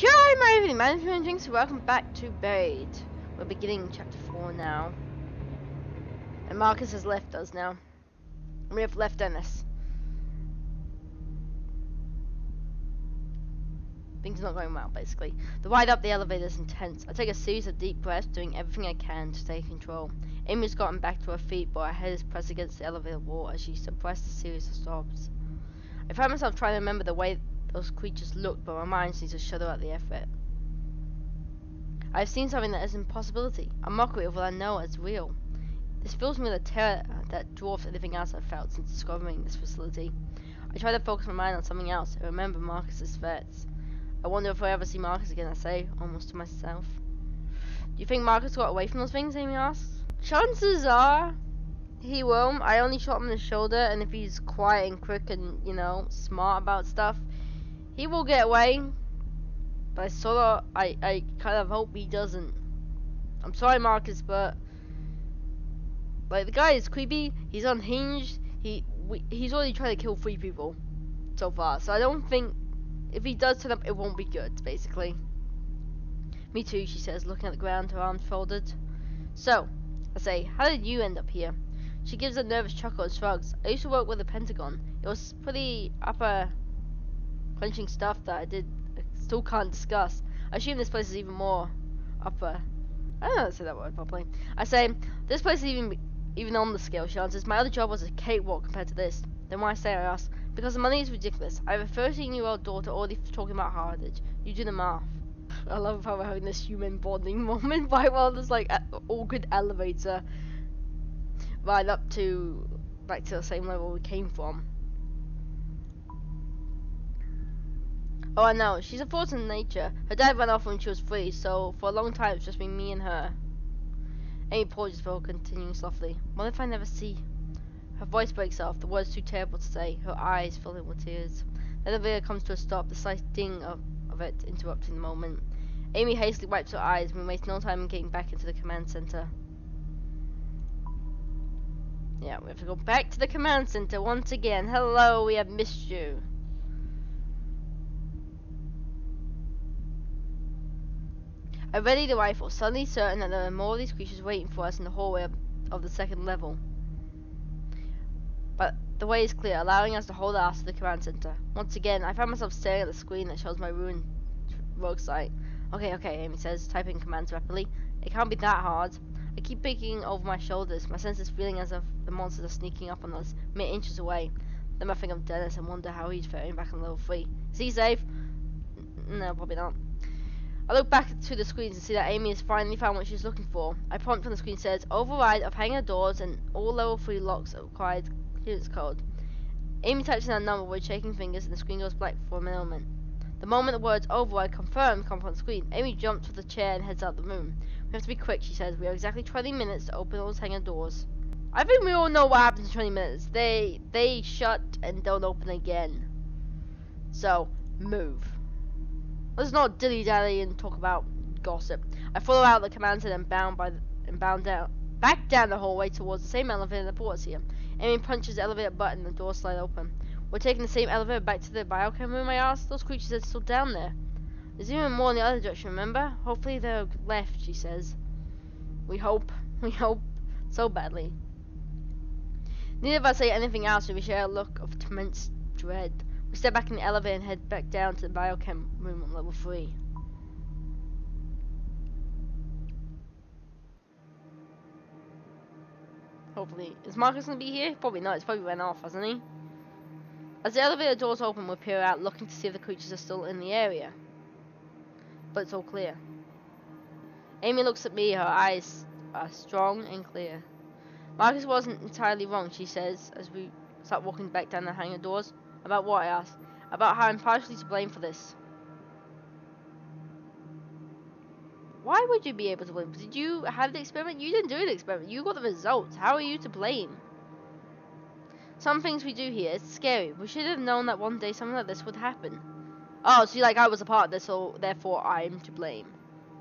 Hi, my evening management and Jinx. Welcome back to Buried. We're beginning chapter 4 now. And Marcus has left us now. We have left Dennis. Things are not going well, basically. The ride up the elevator is intense. I take a series of deep breaths, doing everything I can to stay in control. Amy's gotten back to her feet, but her head is pressed against the elevator wall as she suppressed a series of sobs. I find myself trying to remember the way those creatures looked, but my mind seems to shudder at the effort. I've seen something that is an impossibility, a mockery of what I know as real. This fills me with a terror that dwarfs anything else I've felt since discovering this facility. I try to focus my mind on something else and remember Marcus's threats. I wonder if I ever see Marcus again, I say, almost to myself. Do you think Marcus got away from those things, Amy asks? Chances are he will. I only shot him in the shoulder, and if he's quiet and quick and, smart about stuff, he will get away. But I kind of hope he doesn't. I'm sorry, Marcus, but like the guy is creepy. He's unhinged. He's already trying to kill 3 people so far. So I don't think if he does turn up, it won't be good. Basically. Me too, she says, looking at the ground, her arms folded. So, I say, how did you end up here? She gives a nervous chuckle and shrugs. I used to work with the Pentagon. It was pretty upper clenching stuff that I still can't discuss. I assume this place is even more upper. I don't know how to say that word properly. I say, this place is even on the scale, she answers. My other job was a cakewalk compared to this. Then why say, I ask? Because the money is ridiculous. I have a 13-year-old daughter already talking about heritage. You do the math. I love how we're having this human bonding moment right while there's like an awkward elevator right up to back to the same level we came from. Oh, I know. She's a force in nature. Her dad ran off when she was 3, so for a long time it's just been me and her. Amy pauses before continuing softly. What if I never see? Her voice breaks off. The words too terrible to say. Her eyes fill in with tears. The elevator comes to a stop. The slight ding of it interrupting the moment. Amy hastily wipes her eyes and we waste no time in getting back into the command center. Yeah, we have to go back to the command center once again. Hello, we have missed you. I ready the rifle, suddenly certain that there are more of these creatures waiting for us in the hallway of the 2nd level. But the way is clear, allowing us to hold our ass to the command center. Once again, I find myself staring at the screen that shows my ruined rogue site. Okay, Amy says, typing commands rapidly. It can't be that hard. I keep peeking over my shoulders, my senses feeling as if the monsters are sneaking up on us, mere inches away. Then I think of Dennis and wonder how he's faring back on level 3. Is he safe? No, probably not. I look back to the screens and see that Amy has finally found what she's looking for. I prompt on the screen says, override of hangar doors and all level 3 locks required clearance code. Amy types in her number with shaking fingers and the screen goes black for a moment. The moment the words override confirmed come up on the screen, Amy jumps from the chair and heads out the room. We have to be quick, she says. We have exactly 20 minutes to open those hangar doors. I think we all know what happens in 20 minutes. They shut and don't open again. So, move. Let's not dilly-dally and talk about gossip. I follow out the command center and back down the hallway towards the same elevator that brought us here. Amy punches the elevator button and the doors slide open. We're taking the same elevator back to the biochem room, I asked. Those creatures are still down there. There's even more in the other direction, remember? Hopefully they're left, she says. We hope so badly. Neither of us say anything else, so we share a look of immense dread. We step back in the elevator and head back down to the biochem room on level 3. Hopefully. Is Marcus gonna be here? Probably not. He's probably ran off, hasn't he? As the elevator doors open, we peer out, looking to see if the creatures are still in the area. But it's all clear. Amy looks at me, her eyes are strong and clear. Marcus wasn't entirely wrong, she says, as we start walking back down the hangar doors. About what, I ask? About how I'm partially to blame for this. Why would you be able to blame? Did you have the experiment? You didn't do the experiment. You got the results. How are you to blame? Some things we do here, it's scary. We should have known that one day something like this would happen. Oh, so I was a part of this, so therefore I'm to blame.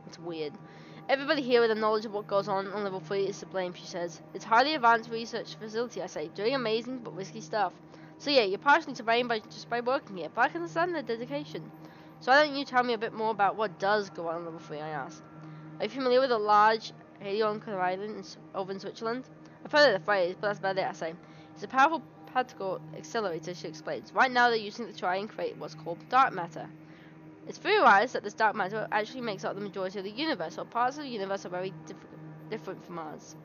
It's weird. Everybody here with the knowledge of what goes on level 3 is to blame, she says. It's highly advanced research facility, I say. Doing amazing but risky stuff. So yeah, you're partially to blame just by working here, but I can understand their dedication. So why don't you tell me a bit more about what does go on level 3, I asked. Are you familiar with the large Hadron Island over in Switzerland? I've heard of the phrase, but that's about it, I say. It's a powerful particle accelerator, she explains. Right now they're using it to try and create what's called dark matter. It's theorized that this dark matter actually makes up the majority of the universe, or parts of the universe are very different from ours.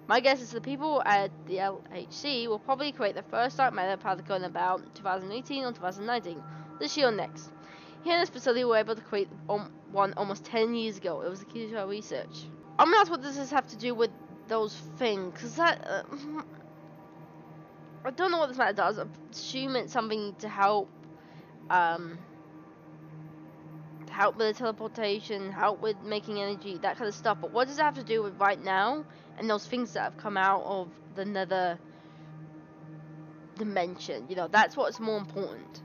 My guess is the people at the LHC will probably create the first dark matter particle in about 2018 or 2019, this year or next. Here in this facility, we were able to create one almost 10 years ago. It was the key to our research. I'm gonna ask what does this have to do with those things, because that I don't know what this matter does. I assume it's something to help with the teleportation, help with making energy, that kind of stuff. But what does it have to do with right now and those things that have come out of the nether dimension? You know, that's what's more important.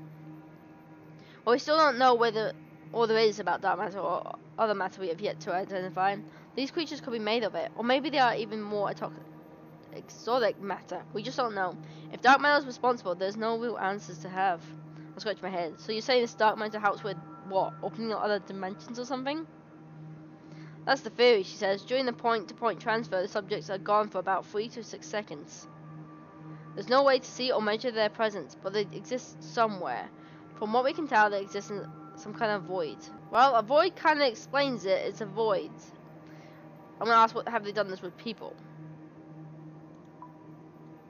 Well, we still don't know whether all there is about dark matter or other matter we have yet to identify. These creatures could be made of it, or maybe they are even more exotic matter. We just don't know. If dark matter is responsible, there's no real answers to have. I scratch my head. So you're saying this dark matter helps with what? Opening up other dimensions or something? That's the theory, she says. During the point-to-point transfer, the subjects are gone for about 3 to 6 seconds. There's no way to see or measure their presence, but they exist somewhere. From what we can tell, they exist in some kind of void. Well, a void kind of explains it. It's a void. I'm going to ask, what have they done this with people?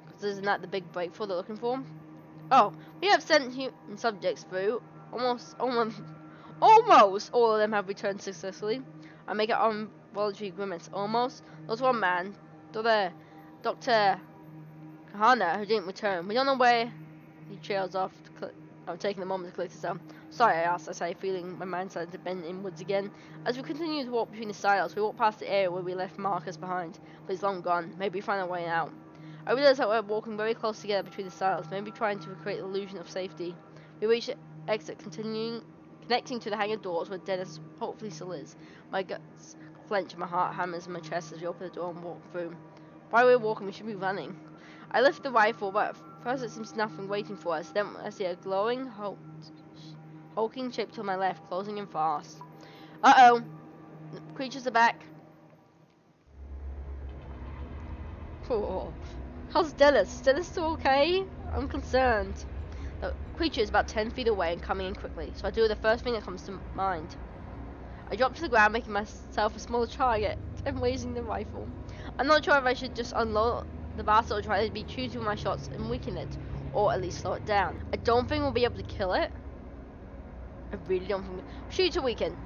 Because isn't that the big breakthrough they're looking for? Oh, we have sent human subjects through. Almost all of them have returned successfully. I make an involuntary grimace. Almost. There was one man, Dr. Kahana, who didn't return. We don't know where he trails off. I'm taking a moment to collect this down. Sorry, I asked, I say, feeling my mind started to bend inwards again. As we continue to walk between the silos, we walk past the area where we left Marcus behind, but he's long gone. Maybe we find our way out. I realize that we're walking very close together between the silos, maybe trying to create the illusion of safety. We reach the exit, connecting to the hangar doors where Dennis hopefully still is. My guts clench and my heart hammers in my chest as we open the door and walk through. While we're walking, we should be running. I lift the rifle, but first it seems nothing waiting for us. Then I see a glowing, hulking shape to my left, closing in fast. Uh-oh. The creatures are back. Oh. How's Dennis? Is Dennis still okay? I'm concerned. The creature is about 10 feet away and coming in quickly, so I do the first thing that comes to mind. I drop to the ground, making myself a smaller target, and raising the rifle. I'm not sure if I should just unload the bastard or try to be choosy with my shots and weaken it, or at least slow it down. I don't think we'll be able to kill it. I really don't think. Shoot to weaken.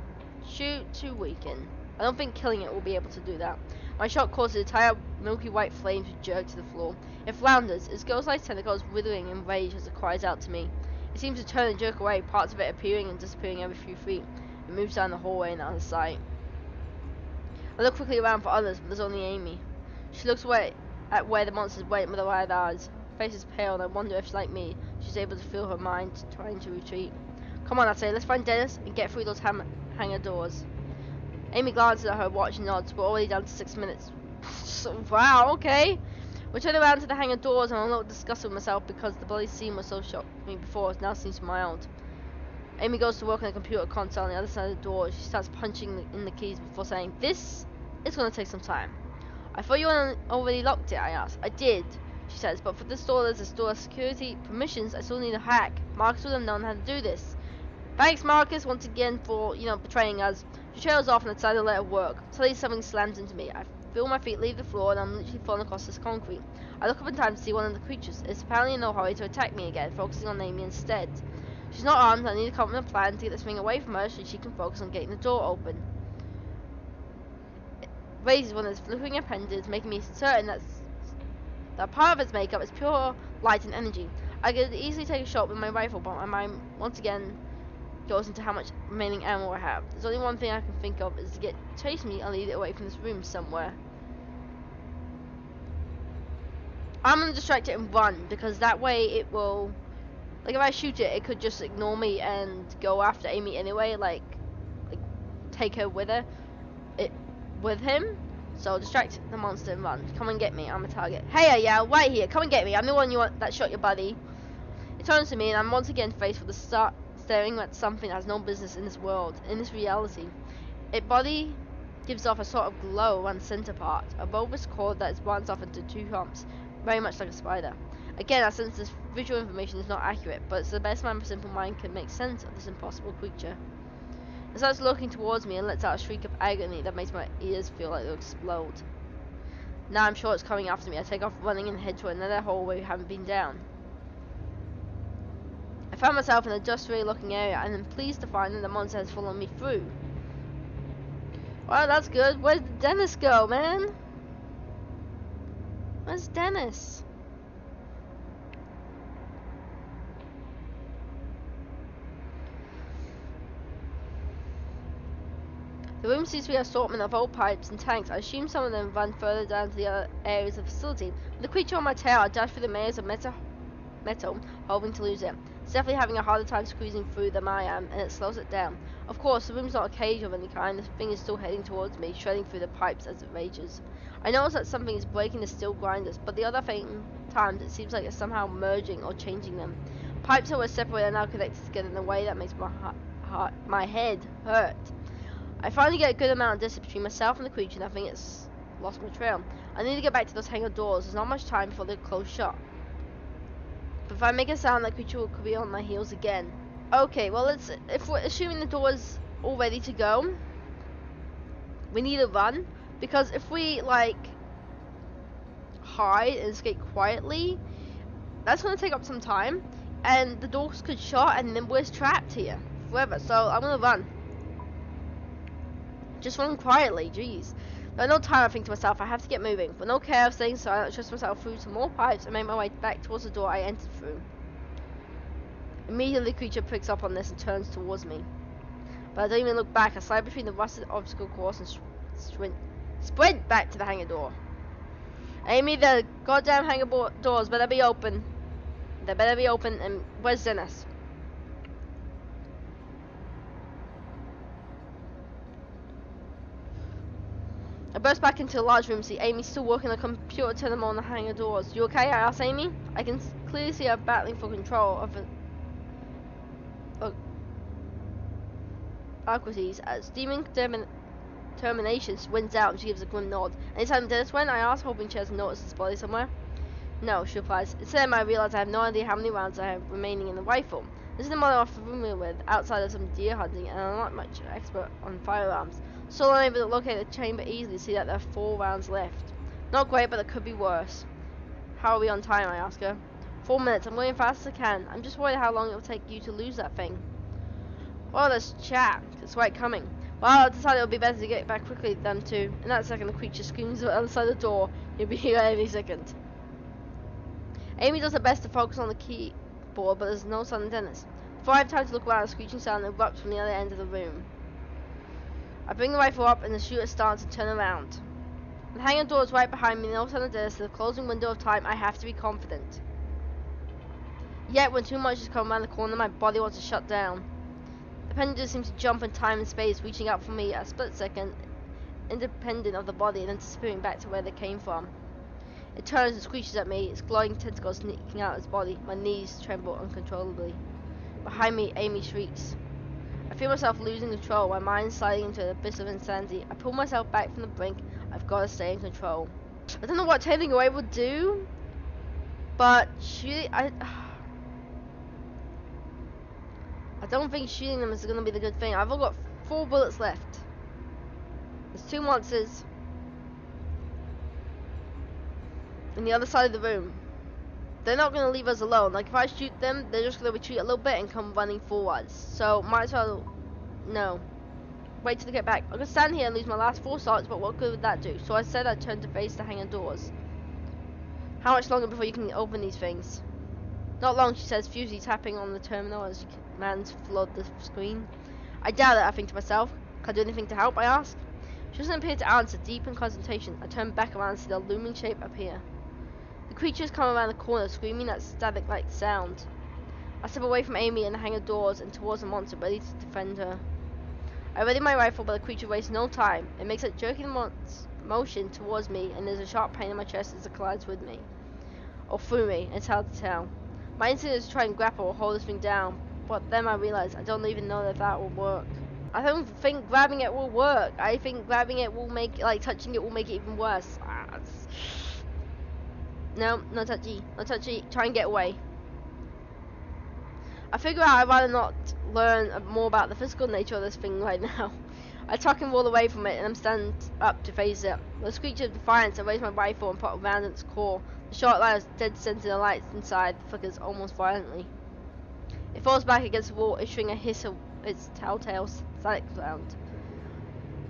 Shoot to weaken. I don't think killing it will be able to do that. My shot causes the entire milky white flame to jerk to the floor. It flounders, its ghost-like tentacles withering in rage as it cries out to me. It seems to turn and jerk away, parts of it appearing and disappearing every few feet. It moves down the hallway and out of sight. I look quickly around for others, but there's only Amy. She looks away at where the monsters wait with her wide eyes. Her face is pale, and I wonder if, like me, she's able to feel her mind trying to retreat. Come on, I say, let's find Dennis and get through those hangar doors. Amy glances at her watch and nods. We're already down to 6 minutes. Wow, okay. We turn around to the hangar doors, and I'm a little disgusted with myself because the bloody scene was so shocked me before. It now seems mild. Amy goes to work on the computer console on the other side of the door. She starts punching in the keys before saying, "This is going to take some time." "I thought you already locked it," I asked. "I did," she says, "but for this door there's a store of security permissions. I still need a hack. Marcus would have known how to do this." "Thanks, Marcus, once again for, betraying us." She trails off and I decide to let her work. Suddenly something slams into me. I feel my feet leave the floor and I'm literally falling across this concrete. I look up in time to see one of the creatures. It's apparently in no hurry to attack me again, focusing on Amy instead. She's not armed. I need to come up with a plan to get this thing away from her so she can focus on getting the door open. It raises one of its flickering appendage, making me certain that part of its makeup is pure light and energy. I could easily take a shot with my rifle, but my mind once again goes into how much remaining ammo I have. There's only one thing I can think of is to chase me and lead it away from this room somewhere. I'm gonna distract it and run, because that way it will, like, if I shoot it, it could just ignore me and go after Amy anyway, like take her with him. So distract the monster and run. Come and get me, I'm a target. Hey, I yell, right here, come and get me. I'm the one that shot your buddy. It turns to me and I'm once again faced with the staring at something that has no business in this world, in this reality. Its body gives off a sort of glow around the center part, a bulbous cord that is branched off into two humps, very much like a spider. Again, I sense this visual information is not accurate, but it's the best my simple mind can make sense of this impossible creature. It starts looking towards me and lets out a shriek of agony that makes my ears feel like they'll explode. Now I'm sure it's coming after me. I take off running and head to another hallway we haven't been down. I found myself in a dusty looking area and am pleased to find that the monster has followed me through. Well, that's good. Where did Dennis go, man? Where's Dennis? The room seems to be an assortment of old pipes and tanks. I assume some of them run further down to the other areas of the facility. With the creature on my tail, I dash through the maze of metal, hoping to lose it. It's definitely having a harder time squeezing through than I am, and it slows it down. Of course, the room's not a cage of any kind. The thing is still heading towards me, shredding through the pipes as it rages. I notice that something is breaking the steel grinders, but the other times it seems like it's somehow merging or changing them. Pipes that were separated are now connected together in a way that makes my head hurt. I finally get a good amount of distance between myself and the creature, and I think it's lost my trail. I need to get back to those hangar doors. There's not much time before they're closed shut. But if I make a sound, that creature could be on my heels again. Okay, well, if we're assuming the door's all ready to go, we need to run. Because if we, like, hide and escape quietly, that's going to take up some time. And the doors could shut, and then we're trapped here forever. So I'm going to run. Just run quietly, jeez. But no time, I think to myself, I have to get moving. But no care of staying silent, I trust myself through some more pipes and make my way back towards the door I entered through. Immediately the creature picks up on this and turns towards me. But I don't even look back. I slide between the rusted obstacle course and sprint back to the hangar door. Amy, the goddamn hangar doors better be open. They better be open, and where's Dennis? I burst back into the large room, see Amy still working on the computer, turn them on the hangar doors. You okay? I asked Amy. I can clearly see her battling for control of faculties as demon determination wins out and she gives a grim nod. Anytime Dennis went, I asked, hoping she has noticed his body somewhere. No, she replies. Instead, I realize I have no idea how many rounds I have remaining in the rifle. This is the model I'm familiar with, outside of some deer hunting, and I'm not much expert on firearms. So I'm able to locate the chamber easily, see that there are 4 rounds left. Not great, but it could be worse. How are we on time, I ask her. 4 minutes, I'm going as fast as I can. I'm just worried how long it will take you to lose that thing. Well, there's chat. It's right coming. Well, I decided it would be better to get back quickly than to. In that second, the creature screams on the other side of the door. He'll be here any second. Amy does her best to focus on the keyboard, but there's no sign of Dennis. Before I have time to look around, a screeching sound erupts from the other end of the room. I bring the rifle up and the shooter starts to turn around. The hangar door is right behind me, no sign of Dennis. In the closing window of time, I have to be confident. Yet, when too much has come around the corner, my body wants to shut down. The pendulum seems to jump in time and space, reaching out for me a split second, independent of the body, and then disappearing back to where they came from. It turns and screeches at me, its glowing tentacles sneaking out of its body. My knees tremble uncontrollably. Behind me, Amy shrieks. I feel myself losing control, my mind sliding into an abyss of insanity. I pull myself back from the brink. I've got to stay in control. I don't know what tailing away would do, but I don't think shooting them is going to be the good thing. I've only got 4 bullets left. There's 2 monsters in the other side of the room. They're not going to leave us alone. Like, if I shoot them, they're just going to retreat a little bit and come running forwards. So, might as well, no. Wait till they get back. I'm going to stand here and lose my last 4 shots, but what good would that do? So I said I'd turn to face the hangar doors. How much longer before you can open these things? Not long, she says, furiously tapping on the terminal as she commands flood the screen. I doubt it, I think to myself. Can I do anything to help, I ask. She doesn't appear to answer, deep in concentration. I turn back around and see the looming shape appear. The creatures come around the corner, screaming that static-like sound. I step away from Amy and the hangar doors and towards the monster, ready to defend her. I ready my rifle, but the creature wastes no time. It makes a jerking motion towards me, and there's a sharp pain in my chest as it collides with me. Or through me, it's hard to tell. My instinct is to try and grapple or hold this thing down, But then I realized I don't even know if that will work. I don't think grabbing it will work. I think grabbing it will make, like, touching it will make it even worse. No, no touchy. No touchy. Try and get away. I figure out I'd rather not learn more about the physical nature of this thing right now. I tuck and roll away from it, and I'm standing up to face it. With a screech of defiance, I raise my rifle and put a round in its core. The shot allows dead center the lights inside flickers almost violently. It falls back against the wall, issuing a hiss of its telltale static sound.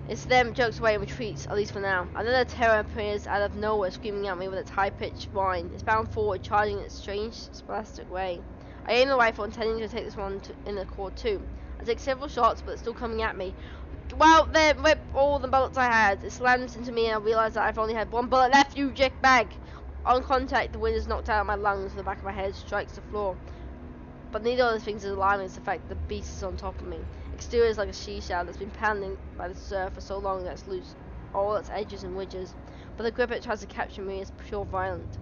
It's then jerks away and retreats, at least for now. Another terror appears out of nowhere, screaming at me with its high-pitched whine. It's bound forward, charging in its strange, spastic way. I aim the rifle, intending to take this one in the core too. I take several shots, but it's still coming at me. Wow, they ripped all the bullets I had. It slams into me, and I realize that I've only had one bullet left, you jickbag! On contact, the wind is knocked out of my lungs, and the back of my head strikes the floor. But neither of those things is alarming as the fact that the beast is on top of me. Exterior is like a seashell that's been pounding by the surf for so long that it's loose all its edges and ridges. But the grip it tries to capture me is pure violent.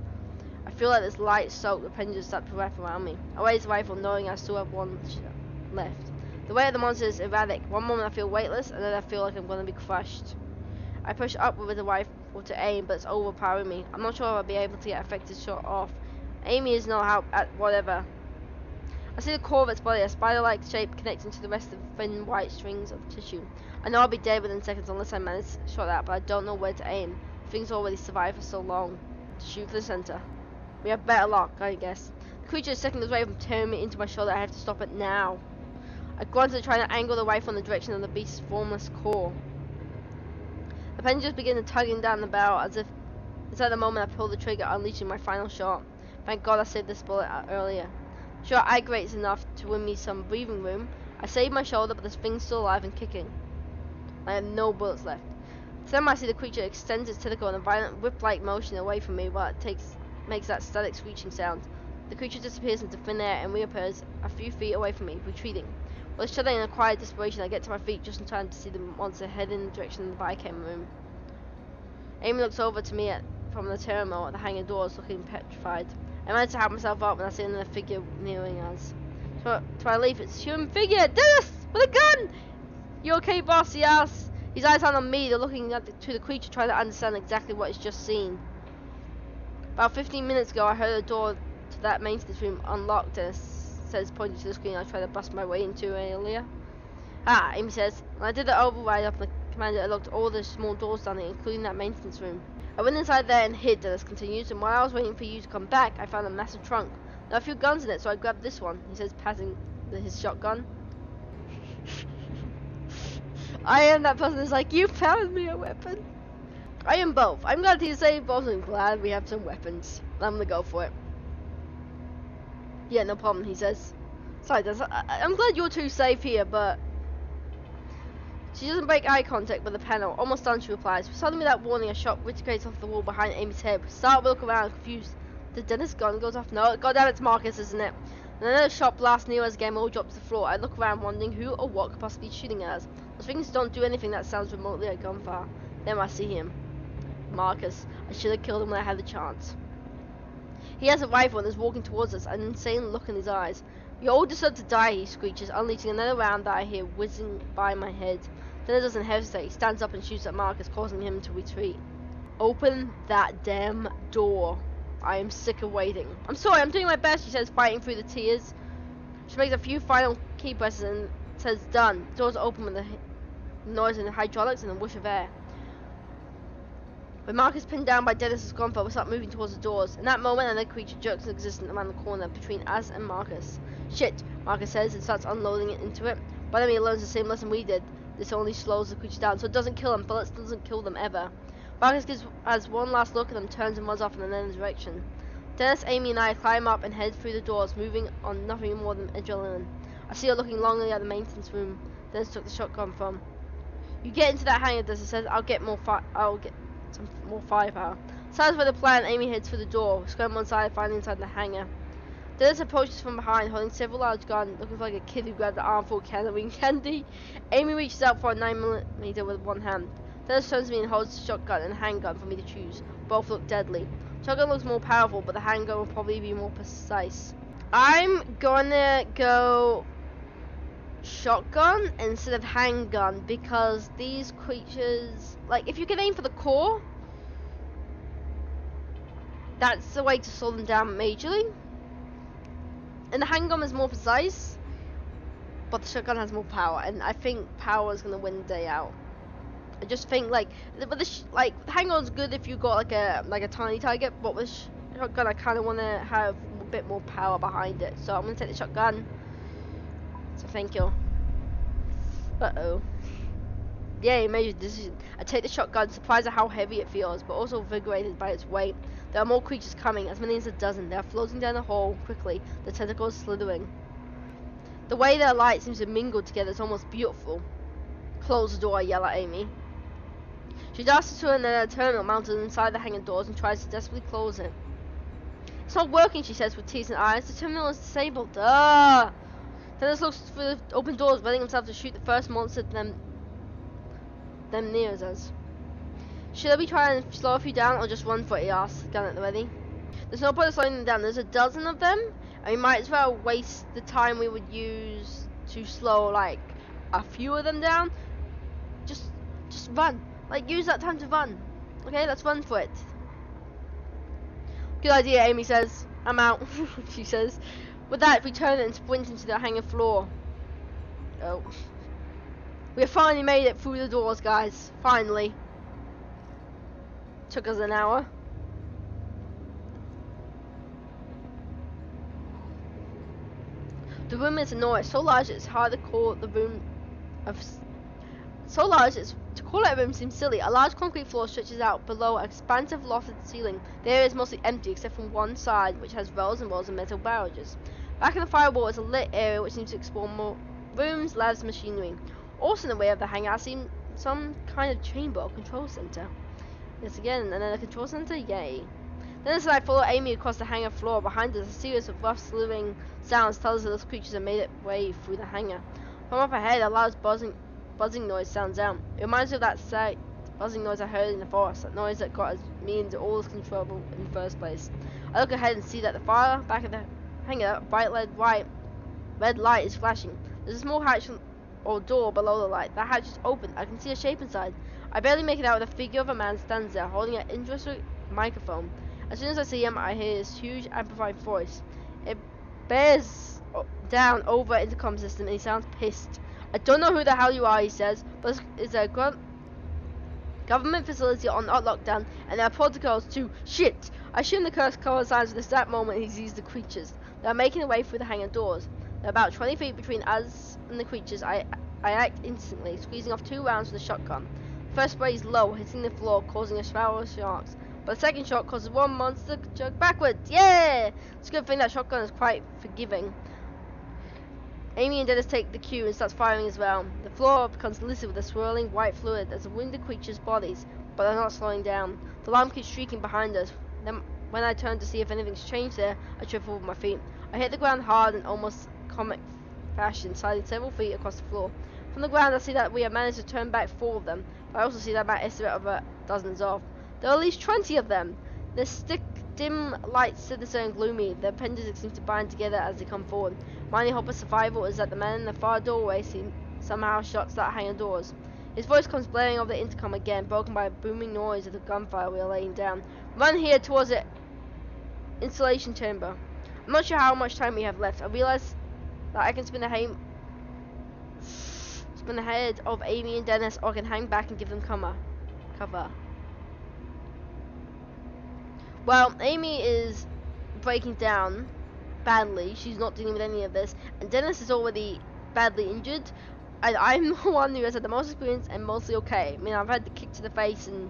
I feel like this light soaked the pendulum that wrap around me. I raise the rifle knowing I still have one left. The weight of the monster is erratic. One moment I feel weightless, and then I feel like I'm going to be crushed. I push upward with the rifle to aim, but it's overpowering me. I'm not sure if I'll be able to get an effective shot off. Aiming is no help at whatever. I see the core of its body, a spider-like shape connecting to the rest of the thin white strings of tissue. I know I'll be dead within seconds unless I manage to shot that, but I don't know where to aim. Things already survived for so long. Shoot for the center. We have better luck, I guess. The creature is seconds away from tearing me into my shoulder. I have to stop it now. I grunted, trying to angle the rifle in the direction of the beast's formless core. The pendulums begin to tugging down the barrel as if it's at the moment I pull the trigger, unleashing my final shot. Thank God I saved this bullet earlier. Sure, aggravates enough to win me some breathing room. I saved my shoulder, but this thing's still alive and kicking. I have no bullets left. Suddenly I see the creature extends its tentacle in a violent whip-like motion away from me while it makes that static screeching sound. The creature disappears into thin air and reappears a few feet away from me, retreating. With shuddering and a quiet desperation, I get to my feet just in time to see the monster head in the direction of the Bicam room. Amy looks over to me from the terminal at the hanging doors, looking petrified. I manage to help myself up when I see another figure nearing us. To my relief, it's a human figure! Dennis! With a gun! You okay, boss? He asks. His eyes aren't on me, they're looking to the creature, trying to understand exactly what he's just seen. About 15 minutes ago, I heard the door to that maintenance room unlocked, Dennis says, pointing to the screen I tried to bust my way into earlier. Ah, Amy says. When I did the override up the commander, I locked all the small doors down there, including that maintenance room. I went inside there and hid, Dennis continues, and while I was waiting for you to come back, I found a massive trunk. There are a few guns in it, so I grabbed this one, he says, passing his shotgun. I am that person who's like, you found me a weapon. I am both. I'm glad to say both, and glad we have some weapons. I'm gonna go for it. Yeah, no problem, he says. Sorry, Dennis, I'm glad you're two safe here, but... She doesn't break eye contact with the panel. Almost done, she replies. Suddenly, without warning, a shot resonates off the wall behind Amy's head. We start to look around, confused. Did Dennis' gun goes off? No, goddamn, it's Marcus, isn't it? And another shot blasts near us again, all drops to the floor. I look around, wondering who or what could possibly be shooting at us. Those things don't do anything that sounds remotely like gunfire. Then I see him. Marcus. I should have killed him when I had the chance. He has a rifle and is walking towards us, an insane look in his eyes. We all deserve to die, he screeches, unleashing another round that I hear whizzing by my head. Then it doesn't hesitate. He stands up and shoots at Marcus, causing him to retreat. Open that damn door. I am sick of waiting. I'm sorry, I'm doing my best, she says, fighting through the tears. She makes a few final key presses and says, done. Doors open with a noise and hydraulics and a whoosh of air. With Marcus pinned down by Dennis's gunfire, we start moving towards the doors. In that moment, another creature jerks into existence around the corner between us and Marcus. Shit, Marcus says, and starts unloading it into it. By then he learns the same lesson we did. This only slows the creature down, so it doesn't kill them. Bullets doesn't kill them ever. Marcus has one last look at them, turns and runs off in another direction. Dennis, Amy, and I climb up and head through the doors, moving on nothing more than adrenaline. I see her looking longingly at the maintenance room. Dennis took the shotgun from. You get into that hangar, Dennis says. I'll get some more firepower. Satisfied with the plan, Amy heads for the door. We scramble inside, finally inside the hangar. Dennis approaches from behind, holding several large guns, looking like a kid who grabbed an armful of Halloween candy. Amy reaches out for a 9mm with one hand. Dennis turns to me and holds the shotgun and a handgun for me to choose. Both look deadly. Shotgun looks more powerful, but the handgun will probably be more precise. I'm gonna go shotgun instead of handgun, because these creatures, like, if you can aim for the core, that's the way to slow them down majorly. And the handgun is more precise, but the shotgun has more power, and I think power is gonna win the day out. I just think like, but the handgun's good if you got like a tiny target, but with shotgun I kind of want to have a bit more power behind it, so I'm gonna take the shotgun. So thank you. Yay, major decision. I take the shotgun, surprised at how heavy it feels, but also invigorated by its weight. There are more creatures coming, as many as a dozen. They are floating down the hall quickly, the tentacles slithering. The way their light seems to mingle together is almost beautiful. Close the door, I yell at Amy. She dashes to another terminal mounted inside the hanging doors and tries to desperately close it. It's not working, she says with tears in her eyes. The terminal is disabled. Dennis looks through the open doors, readying himself to shoot the first monster them near us. Should I be trying to slow a few down or just run for it, he asks, gun at the ready. There's no point in slowing them down. There's a dozen of them, and we might as well waste the time we would use to slow like a few of them down. Just run. Like, use that time to run. Okay, let's run for it. Good idea, Amy says. I'm out, she says. With that, we turn and sprint into the hanging floor. Oh. We have finally made it through the doors, guys. Finally. Took us an hour. The room is enormous, so large it's hard to call the room of... So large it's to call it a room seems silly. A large concrete floor stretches out below an expansive lofted ceiling. The area is mostly empty except from one side, which has rows and rows of metal barrages. Back in the firewall is a lit area which seems to explore more rooms, labs, machinery. Also in the way of the hangar seems some kind of chamber or control center. Yes, again, another control center? Yay. Then as I follow Amy across the hangar floor, behind us a series of rough slithering sounds tell us that those creatures have made their way through the hangar. From up ahead, a loud buzzing noise sounds out. It reminds me of that buzzing noise I heard in the forest, that noise that got me into all this trouble in the first place. I look ahead and see that the far back of the hangar, a bright red light is flashing. There's a small hatch or door below the light. That hatch is open. I can see a shape inside. I barely make it out. The figure of a man stands there, holding an interesting microphone. As soon as I see him, I hear his huge amplified voice. It bears down over the intercom system, and he sounds pissed. I don't know who the hell you are, he says, but it's a government facility on lockdown, and there are protocols to shit. I assume the curse coincides with this exact moment he sees the creatures. They are making their way through the hangar doors. There are about 20 feet between us and the creatures. I act instantly, squeezing off 2 rounds with a shotgun. The first spray is low, hitting the floor, causing a shower of sharks. But the second shot causes one monster to jerk backwards. Yeah! It's a good thing that shotgun is quite forgiving. Amy and Dennis take the cue and starts firing as well. The floor becomes littered with a swirling white fluid as the wounded creatures' bodies, but they're not slowing down. The alarm keeps shrieking behind us. Then, when I turn to see if anything's changed there, I trip over my feet. I hit the ground hard in almost comic fashion, sliding several feet across the floor. From the ground, I see that we have managed to turn back 4 of them. But I also see that my estimate of dozens off. There are at least 20 of them. Their dim lights sinister and gloomy. Their appendages seem to bind together as they come forward. My only hope of survival is that the man in the far doorway somehow shuts that hangar doors. His voice comes blaring over the intercom again, broken by a booming noise of the gunfire we are laying down. Run here towards the installation chamber. I'm not sure how much time we have left. I realize that I can spin ahead of Amy and Dennis, or I can hang back and give them cover. Well, Amy is breaking down badly. She's not dealing with any of this, and Dennis is already badly injured. I'm the one who has had the most experience and mostly okay. I mean, I've had the kick to the face and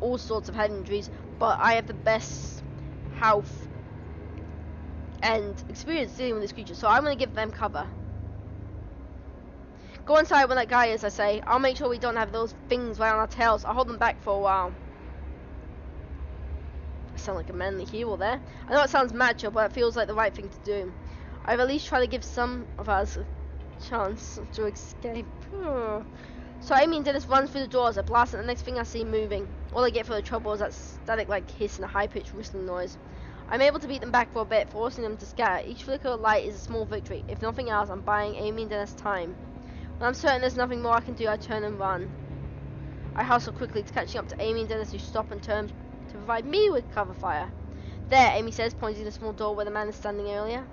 all sorts of head injuries, but I have the best health and experience dealing with this creature, so I'm going to give them cover. Go inside when that guy is, I say. I'll make sure we don't have those things right on our tails. I'll hold them back for a while. I sound like a manly hero there. I know it sounds macho, but it feels like the right thing to do. I've at least tried to give some of us a chance to escape. So Amy and Dennis run through the doors. I blast, and the next thing I see moving. All I get for the trouble is that static like hiss and a high-pitched whistling noise. I'm able to beat them back for a bit, forcing them to scatter. Each flicker of light is a small victory. If nothing else, I'm buying Amy and Dennis time. When I'm certain there's nothing more I can do, I turn and run. I hustle quickly to catching up to Amy and Dennis, who stop and turn to provide me with cover fire. There, Amy says, pointing to the small door where the man is standing earlier.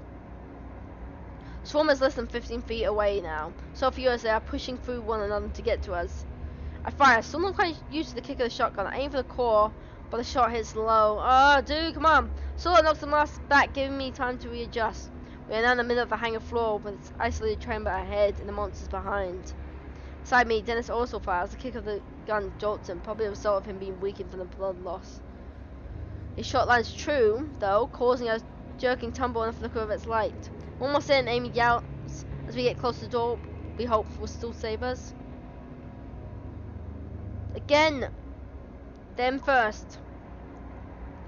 Swarm is less than 15 feet away now. So few as they are pushing through one another to get to us. I fire, still not quite used to the kick of the shotgun. I aim for the core, but the shot hits low. Oh, dude, come on. Solo knocks the master back, giving me time to readjust. We are now in the middle of the hangar floor, with its isolated chamber ahead and the monsters behind. Beside me, Dennis also fires. The kick of the gun jolts him, probably a result of him being weakened from the blood loss. His shot lands true, though, causing a jerking tumble and a flicker of its light. Almost in, Amy yells as we get close to the door we hope will still save us. Again! Them first.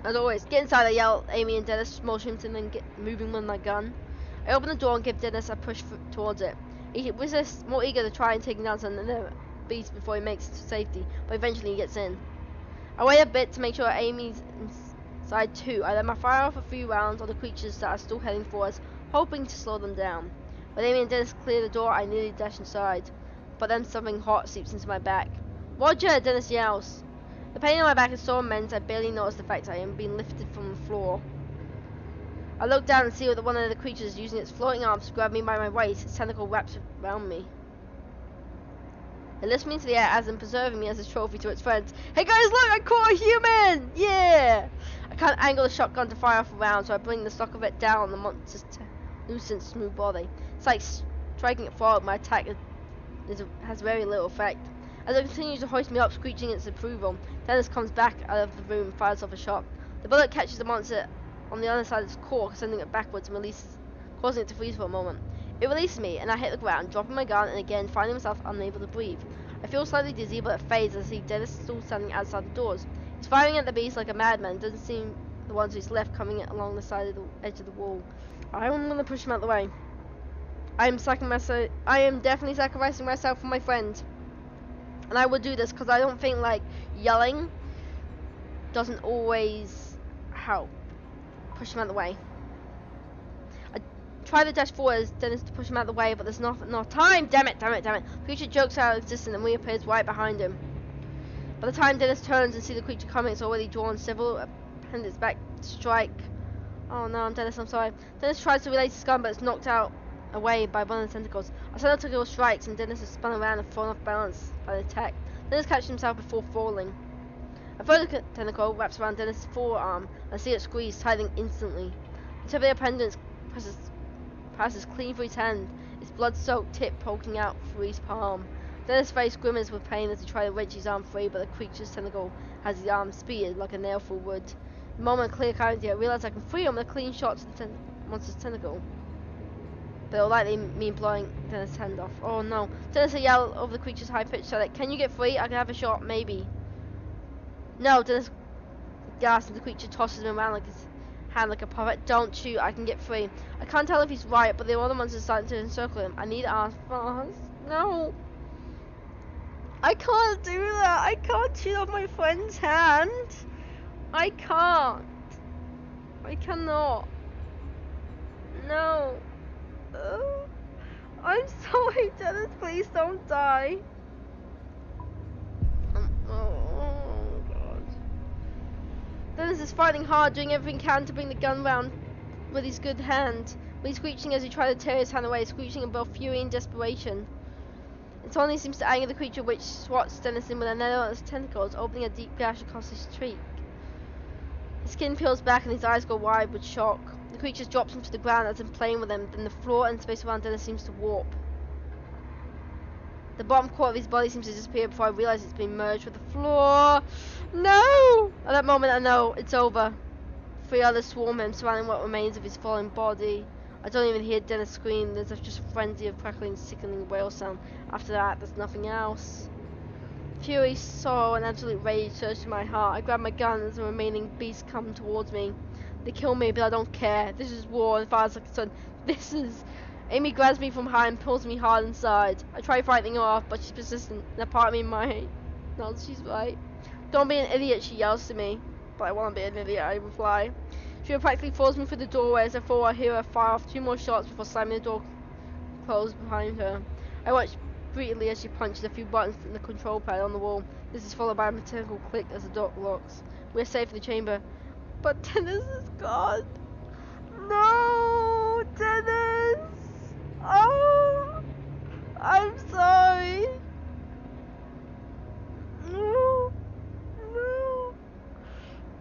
As always, get inside, I yell at Amy and Dennis, motioning to them get moving with my gun. I open the door and give Dennis a push towards it. He resists, more eager to try and take him down some other beast before he makes it to safety, but eventually he gets in. I wait a bit to make sure Amy's inside too. I let my fire off a few rounds on the creatures that are still heading for us, hoping to slow them down. When Amy and Dennis clear the door, I nearly dash inside, but then something hot seeps into my back. Roger! Dennis yells. The pain in my back is so immense I barely notice the fact I am being lifted from the floor. I look down and see that one of the creatures using its floating arms to grab me by my waist. Its tentacle wraps around me. It lifts me into the air as in preserving me as a trophy to its friends. Hey guys, look! I caught a human! Yeah! I can't angle the shotgun to fire off a round, so I bring the stock of it down on the monster's lucent, smooth body. It's like striking it forward. My attack has very little effect. As it continues to hoist me up, screeching its approval, Dennis comes back out of the room and fires off a shot. The bullet catches the monster on the other side of its core, sending it backwards and causing it to freeze for a moment. It releases me, and I hit the ground, dropping my gun and again finding myself unable to breathe. I feel slightly dizzy, but it fades as I see Dennis still standing outside the doors. He's firing at the beast like a madman. Doesn't seem the ones he's left coming along the side of the edge of the wall. I'm gonna push him out of the way. I am definitely sacrificing myself for my friend. And I will do this because I don't think like yelling doesn't always help. Push him out of the way. I try to dash forward as Dennis to push him out of the way, but there's not enough time. Damn it. Creature jokes out of existence and reappears right behind him. By the time Dennis turns and sees the creature coming, it's already drawn several appendix back to strike. Oh no, Dennis, I'm sorry. Dennis tries to release his gun, but it's knocked out away by one of the tentacles. I send out tentacle strikes, and Dennis is spun around and thrown off balance by the attack. Dennis catches himself before falling. A further tentacle wraps around Dennis' forearm, and I see it squeeze, tightening instantly. The tip of the appendix passes clean through his hand, its blood-soaked tip poking out through his palm. Dennis' face grimaces with pain as he tries to wrench his arm free, but the creature's tentacle has his arm speared like a nail through wood. The moment of clear clarity, I realize I can free him with a clean shot to the monster's tentacle. But it'll likely mean blowing Dennis' hand off. Oh no. Dennis yells over the creature's high-pitched shriek. Can you get free? I can have a shot, maybe. No, Dennis gasps and the creature tosses him around like his hand like a puppet. Don't shoot, I can get free. I can't tell if he's right, but the other monsters starting to encircle him. I need to ask fast. No. I can't do that. I can't shoot off my friend's hand. I can't. I cannot. No. I'm sorry, Dennis. Please don't die. Oh God. Dennis is fighting hard, doing everything he can to bring the gun round with his good hand. But he's screeching as he tries to tear his hand away, screeching in both fury and desperation. It only seems to anger the creature, which swats Dennis in with a net on its tentacles, opening a deep gash across his cheek. His skin peels back and his eyes go wide with shock. The creature drops him to the ground as if playing with him, then the floor and space around Dennis seems to warp. The bottom quarter of his body seems to disappear before I realize it's been merged with the floor. No! At that moment I know, it's over. 3 others swarm him, surrounding what remains of his falling body. I don't even hear Dennis scream, there's just a frenzy of crackling, sickening wail sound. After that, there's nothing else. Fury, sorrow, and absolute rage surge through my heart. I grab my gun as the remaining beasts come towards me. They kill me, but I don't care. This is war, and fires like a son. This is... Amy grabs me from behind and pulls me hard inside. I try fighting her off, but she's persistent, and a part of me might... No, she's right. Don't be an idiot, she yells to me. But I want to be an idiot, I reply. She practically follows me through the doorway as I fall. I hear her fire off 2 more shots before slamming the door closed behind her. I watch greedily as she punches a few buttons in the control panel on the wall. This is followed by a mechanical click as the door locks. We're safe in the chamber. But Dennis is gone. No, Dennis! Oh, I'm sorry. No, no.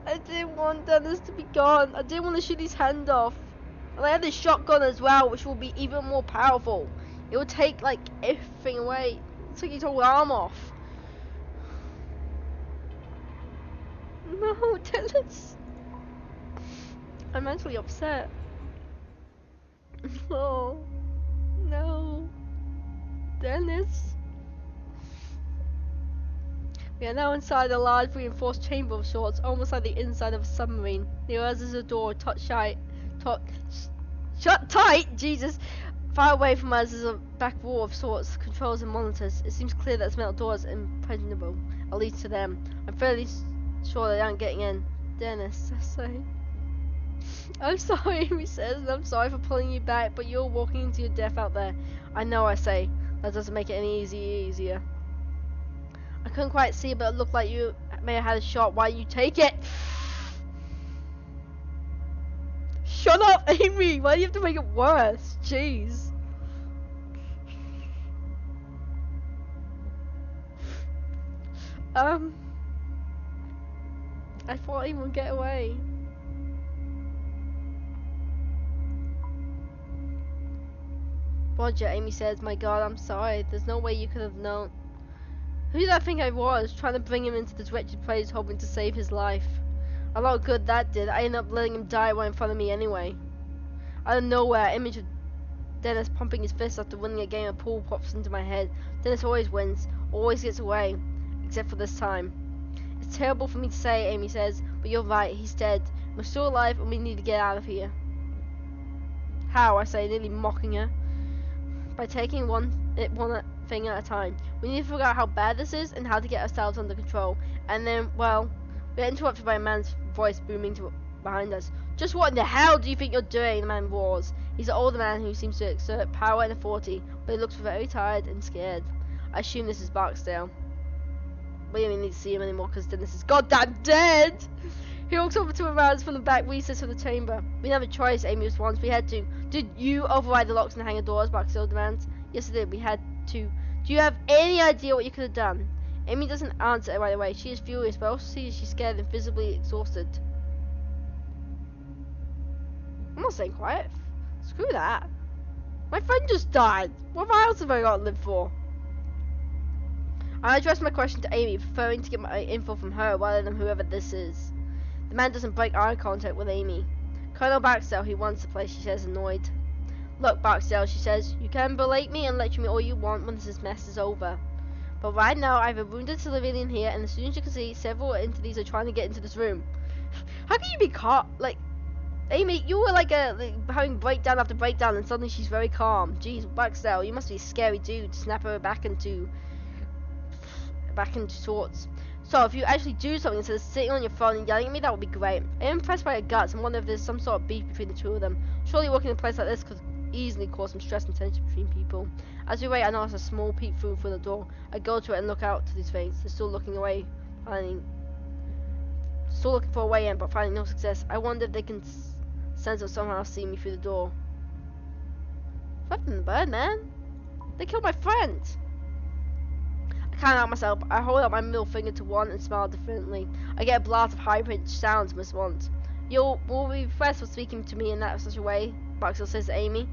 I didn't want Dennis to be gone. I didn't want to shoot his hand off. And I had the shotgun as well, which will be even more powerful. It will take, like, everything away. It's like his whole arm off. No, Dennis. I'm mentally upset. No. No. Dennis. We are now inside a large reinforced chamber of sorts, almost like the inside of a submarine. Near us is a door, shut tight, Jesus! Far away from us is a back wall of sorts, controls and monitors. It seems clear that this metal door is impregnable, at least to them. I'm fairly sure they aren't getting in. Dennis, I say. I'm sorry, Amy says, and I'm sorry for pulling you back, but you're walking into your death out there. I know, I say. That doesn't make it any easier. I couldn't quite see, but it looked like you may have had a shot. Why you take it? Shut up, Amy! Why do you have to make it worse? Jeez. I thought he would get away. Roger, Amy says, my god, I'm sorry. There's no way you could have known. Who did I think I was, trying to bring him into this wretched place, hoping to save his life? A lot of good that did. I ended up letting him die right in front of me anyway. Out of nowhere, an image of Dennis pumping his fist after winning a game of pool pops into my head. Dennis always wins, always gets away, except for this time. It's terrible for me to say, Amy says, but you're right, he's dead. We're still alive and we need to get out of here. How, I say, nearly mocking her. By taking one thing at a time. We need to figure out how bad this is and how to get ourselves under control. And then, well, we're interrupted by a man's voice booming behind us. Just what in the hell do you think you're doing? The man roars. He's an older man who seems to exert power and authority, but he looks very tired and scared. I assume this is Barksdale. We don't even need to see him anymore because Dennis is goddamn dead! He walks over to a rouse from the back recess of the chamber. We didn't have a choice, Amy responds. We had to. Did you override the locks and hangar doors? Barksdale demands. Yes, I did. We had to. Do you have any idea what you could have done? Amy doesn't answer right away. She is furious, but also sees she's scared and visibly exhausted. I'm not staying quiet. Screw that. My friend just died. What else have I got to live for? I address my question to Amy, preferring to get my info from her rather than whoever this is. The man doesn't break eye contact with Amy. Colonel Barksdale, he wants the place, she says, annoyed. Look, Barksdale, she says, you can berate me and lecture me all you want when this mess is over. But right now, I have a wounded civilian here, and as soon as you can see, several entities are trying to get into this room. How can you be calm? Like, Amy, you were like having breakdown after breakdown, and suddenly she's very calm. Jeez, Barksdale, you must be a scary dude to snap her back into sorts. So, if you actually do something instead of sitting on your phone and yelling at me, that would be great. I am impressed by her guts and wonder if there's some sort of beef between the two of them. Surely working in a place like this could easily cause some stress and tension between people. As we wait, I notice a small peek through the door. I go to it and look out to these things. They're still looking away, still looking for a way in, but finding no success. I wonder if they can sense or somehow see me through the door. Flipping the bird, man! They killed my friend! I can't help myself. I hold up my middle finger to one and smile defiantly. I get a blast of high-pitched sounds in response. You will be impressed for speaking to me in that such a way, Barksdale says to Amy.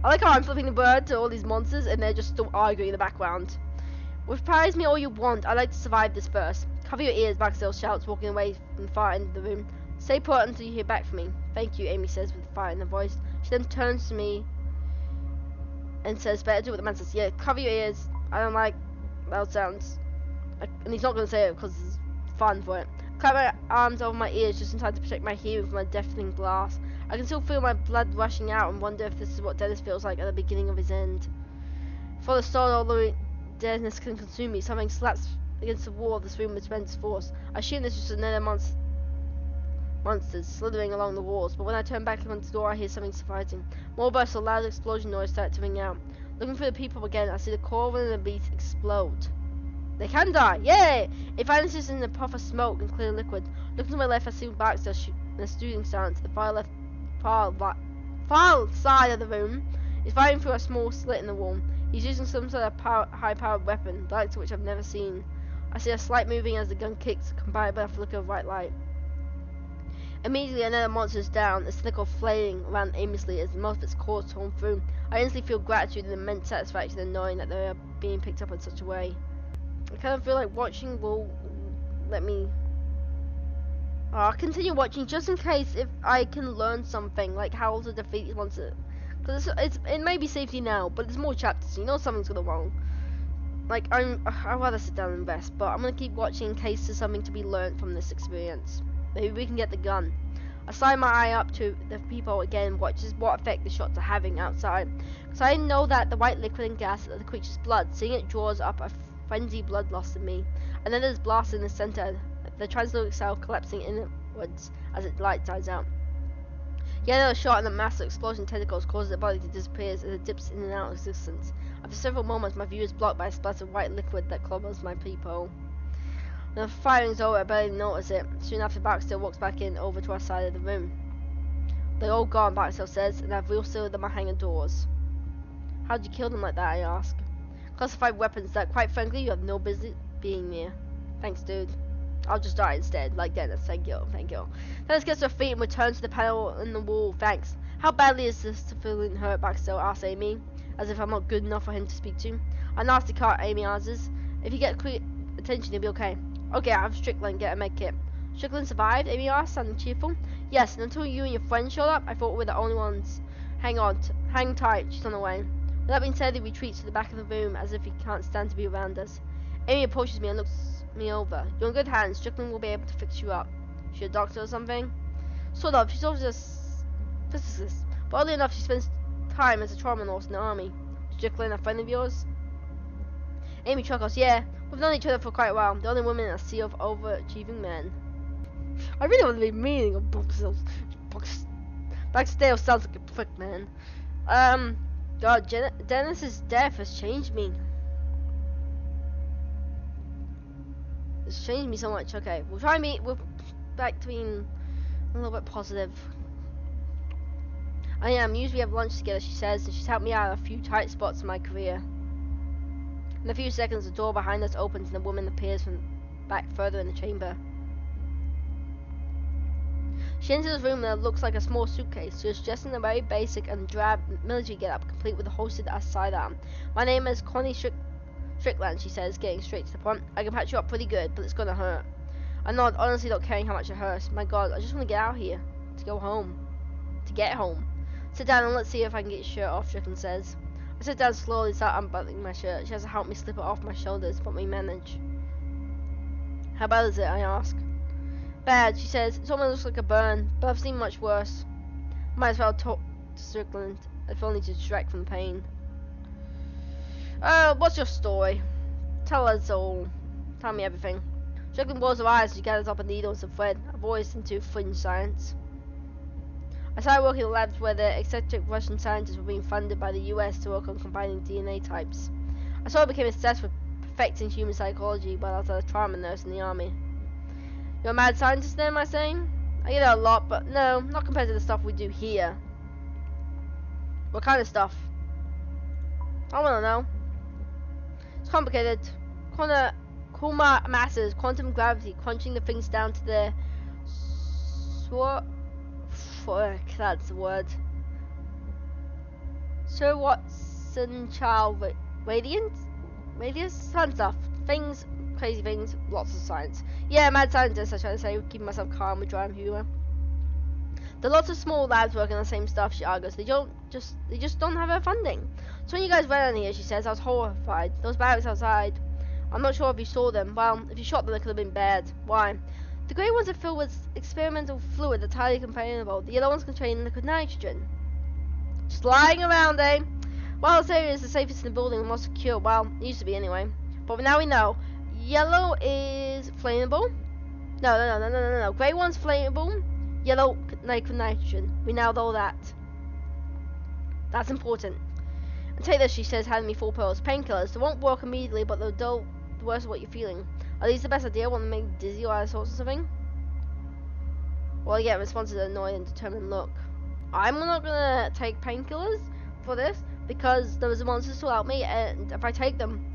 I like how I'm flipping the bird to all these monsters and they're just still arguing in the background. Reprise me all you want. I'd like to survive this first. Cover your ears, Barksdale shouts, walking away from the far end of the room. Stay put until you hear back from me. Thank you, Amy says with fire in her voice. She then turns to me and says, better do what the man says. Yeah, cover your ears. I don't like loud sounds. And he's not going to say it because it's fun for it. Clap my arms over my ears just in time to protect my hearing from a deafening blast. I can still feel my blood rushing out and wonder if this is what Dennis feels like at the beginning of his end. For the start, although Dennis can consume me, something slaps against the wall of this room with tremendous force. I assume this is another monsters slithering along the walls, but when I turn back onto the door, I hear something surprising. More bursts of loud explosion noise start to ring out. Looking for the people again, I see the core of one of the beasts explode. They can die! Yay! It vanishes in a puff of smoke and clear liquid. Looking to my left, I see Baxter in a shooting stance to the far side of the room. He's firing through a small slit in the wall. He's using some sort of high-powered weapon, the likes of which I've never seen. I see a slight moving as the gun kicks, combined by a flicker of bright light. Immediately, another monster is down, a cynical flailing around aimlessly as most of its core is torn through. I instantly feel gratitude and immense satisfaction in knowing that they are being picked up in such a way. I kind of feel like watching will let me... I'll continue watching just in case if I can learn something, like how to defeat these monsters. Because it may be safety now, but there's more chapters, so you know something's gonna wrong. Like, I'd rather sit down and rest, but I'm gonna keep watching in case there's something to be learned from this experience. Maybe we can get the gun. I slide my eye up to the people again, watches what effect the shots are having outside. Because I know that the white liquid and gas of the creature's blood, seeing it draws up a frenzied bloodlust in me. And then there's blast in the center, the translucent cell collapsing inwards as its light dies out. Yet another shot and a massive explosion of tentacles causes the body to disappear as it dips in and out of existence. After several moments, my view is blocked by a splash of white liquid that covers my peephole. When the firing's over, I barely notice it. Soon after, Baxter walks back in over to our side of the room. They're all gone, Baxter says, and I've resealed them hanging doors. How'd you kill them like that, I ask. Classified weapons that, quite frankly, you have no business being near. Thanks, dude. I'll just die instead, like Dennis. Thank you, thank you. Dennis gets her feet and returns to the panel in the wall. Thanks. How badly is this feeling hurt, Baxter? Asks Amy, as if I'm not good enough for him to speak to. A nasty cut, Amy answers. If you get quick attention, you'll be okay. Okay, I have Strickland, get a med kit. Strickland survived, Amy asked, sounding cheerful. Yes, and until you and your friend showed up, I thought we were the only ones. Hang tight, she's on the way. With that being said, he retreats to the back of the room as if he can't stand to be around us. Amy approaches me and looks me over. You're in good hands. Strickland will be able to fix you up. Is she a doctor or something? Sort of. She's also a physicist. But oddly enough, she spends time as a trauma nurse in the army. Strickland a friend of yours? Amy chuckles. Yeah, we've known each other for quite a while. The only woman in a sea of overachieving men. I really want to be meaning of Backstale sounds like a prick, man. God, Dennis's death has changed me. It's changed me so much. Okay, we'll try and we're back to being a little bit positive. I am. Usually we have lunch together, she says, and she's helped me out of a few tight spots in my career. In a few seconds, the door behind us opens and a woman appears from back further in the chamber. She enters the room and it looks like a small suitcase. She is dressed in a very basic and drab military getup, complete with a holstered sidearm. My name is Connie Strickland, she says, getting straight to the point. I can patch you up pretty good, but it's gonna hurt. I nod, honestly not caring how much it hurts. My God, I just want to get out here. To go home. To get home. Sit down and let's see if I can get your shirt off, Strickland says. I sit down slowly, start unbuttoning my shirt. She has to help me slip it off my shoulders, but we manage. How bad is it, I ask. Bad, she says. It almost looks like a burn, but I've seen much worse. Might as well talk to Strickland, if only to distract from the pain. What's your story? Tell us all. Tell me everything. Strickland rolls her eyes as she gathers up a needle and some thread. I've always into fringe science. I started working in labs where the eccentric Russian scientists were being funded by the US to work on combining DNA types. I sort of became obsessed with perfecting human psychology while I was a trauma nurse in the army. You're a mad scientist then, am I saying? I get it a lot, but no, not compared to the stuff we do here. What kind of stuff? I wanna know. It's complicated. Cool masses, quantum gravity, crunching the things down to their that's the word. So Watson-Child radius? Fun stuff. Things, crazy things, lots of science. Yeah, mad scientist, I try to say, keeping myself calm with dry humor. There are lots of small labs working on the same stuff, she argues. They just don't have funding. So when you guys went in here, she says, I was horrified. Those barracks outside. I'm not sure if you saw them. Well, if you shot them, it could have been bad. Why? The grey ones are filled with experimental fluid that's highly companionable. The yellow ones contain liquid nitrogen. Just lying around, eh? Well, this area is the safest in the building and most secure. Well, it used to be anyway. But now we know. Yellow is flammable. No. Grey one's flammable. Yellow liquid nitrogen. We now know that. That's important. And take this, she says, handing me 4 pills. Painkillers. They won't work immediately, but they'll do the worst of what you're feeling. Are these the best idea? Want to make you dizzy or other sorts of something? Well, yeah, response is an annoyed and determined look. I'm not gonna take painkillers for this because there was a monster to help me, and if I take them,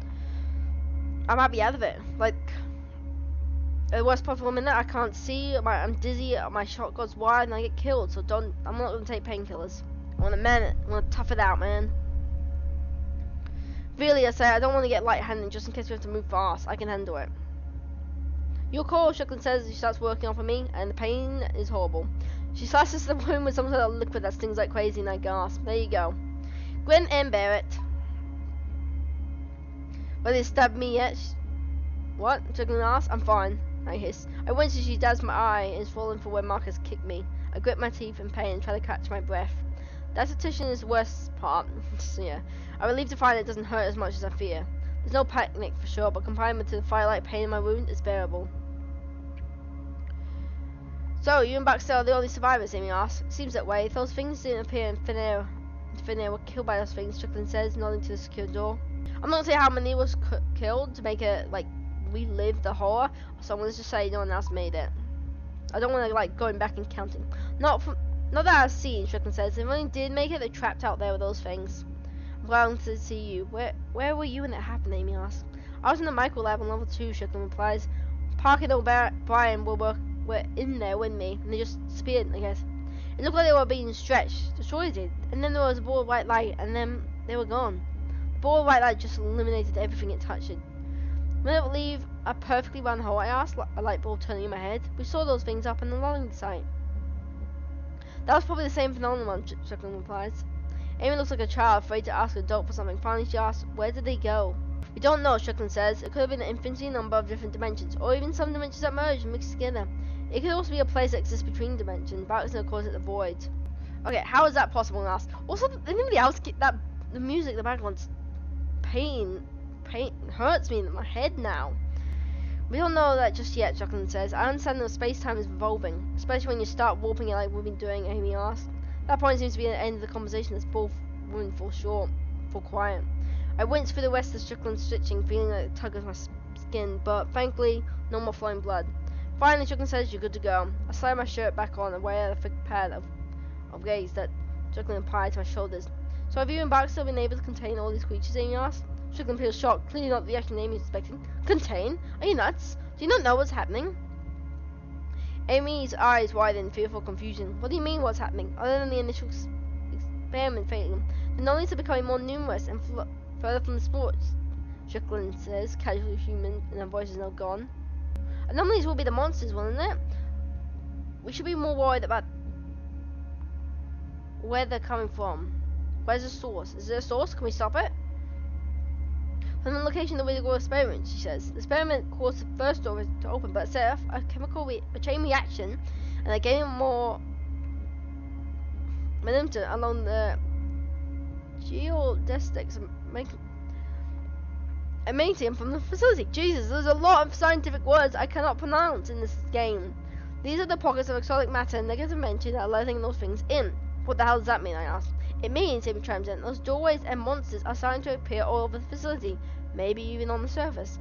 I might be out of it. Like, the worst possible minute, I can't see. I'm dizzy. My shot goes wide, and I get killed. So I'm not gonna take painkillers. I want to tough it out, man. Really, I say, I don't want to get light-handed just in case we have to move fast. I can handle it. Your call, Strickland says as she starts working off of me, and the pain is horrible. She slashes the wound with some sort of liquid that stings like crazy, and I gasp. There you go. Grin and bear it. Whether they stabbed me yet? What? Strickland asks. I'm fine. I hiss. I wince as she dabs my eye and is falling for where Marcus kicked me. I grip my teeth in pain and try to catch my breath. That attrition is the worst part. So yeah. I'm relieved to find it doesn't hurt as much as I fear. There's no panic for sure, but confinement to the firelight pain in my wound is bearable. So, you and Baxter are the only survivors, Amy asks. Seems that way. If those things didn't appear in thin air were killed by those things, Strickland says, nodding to the secure door. I'm not going to say how many was killed to make it, like, relive the horror, so I'm going to just say no one else made it. I don't want to, like, going back and counting. Not that I've seen, Strickland says. If anyone did make it, they're trapped out there with those things. I'm glad to see you. Where were you when it happened, Amy asks. I was in the micro lab on level 2, Strickland replies. Parker and O'Brien were in there with me, and they just disappeared, I guess. It looked like they were being stretched. The story did. And then there was a ball of white light, and then they were gone. The ball of white light just eliminated everything it touched. Will it leave a perfectly round hole? I asked, a light bulb turning in my head. We saw those things up in the loading site. That was probably the same phenomenon, Strickland replies. Amy looks like a child, afraid to ask an adult for something. Finally, she asks, where did they go? We don't know, Strickland says. It could have been an infinity number of different dimensions, or even some dimensions that merged and mixed together. It could also be a place that exists between dimensions. Baxter calls it the void. Okay, how is that possible? I asked. Also, anybody else get that? The music in the background's pain hurts me in my head now. We don't know that just yet, Strickland says. I understand that space-time is revolving, especially when you start warping it like we've been doing, Amy asked. That point seems to be the end of the conversation as both women fall quiet. I wince through the rest of Strickland's stitching, feeling like a tug of my skin, but thankfully, no more flowing blood. Finally, Strickland says you're good to go. I slide my shirt back on and wear a thick pad of gaze that Strickland applied to my shoulders. So have you and Baxter been able to contain all these creatures, Amy asked? Strickland feels shocked, clearly not the reaction Amy was expecting. Contain? Are you nuts? Do you not know what's happening? Amy's eyes widen in fearful confusion. What do you mean what's happening? Other than the initial experiment failing, the anomalies are becoming more numerous and further from the sports, Strickland says, casually human, and her voice is now gone. Anomalies will be the monsters, won't it? We should be more worried about where they're coming from. Where's the source? Is there a source? Can we stop it? From the location of the illegal experiment, she says. The experiment caused the first door to open, but set off a chain reaction, and they're getting more momentum along the geodesics emanating from the facility. Jesus, there's a lot of scientific words I cannot pronounce in this game. These are the pockets of exotic matter and negative dimension that are letting those things in. What the hell does that mean, I asked. It means, Amy chimes in, those doorways and monsters are starting to appear all over the facility, maybe even on the surface.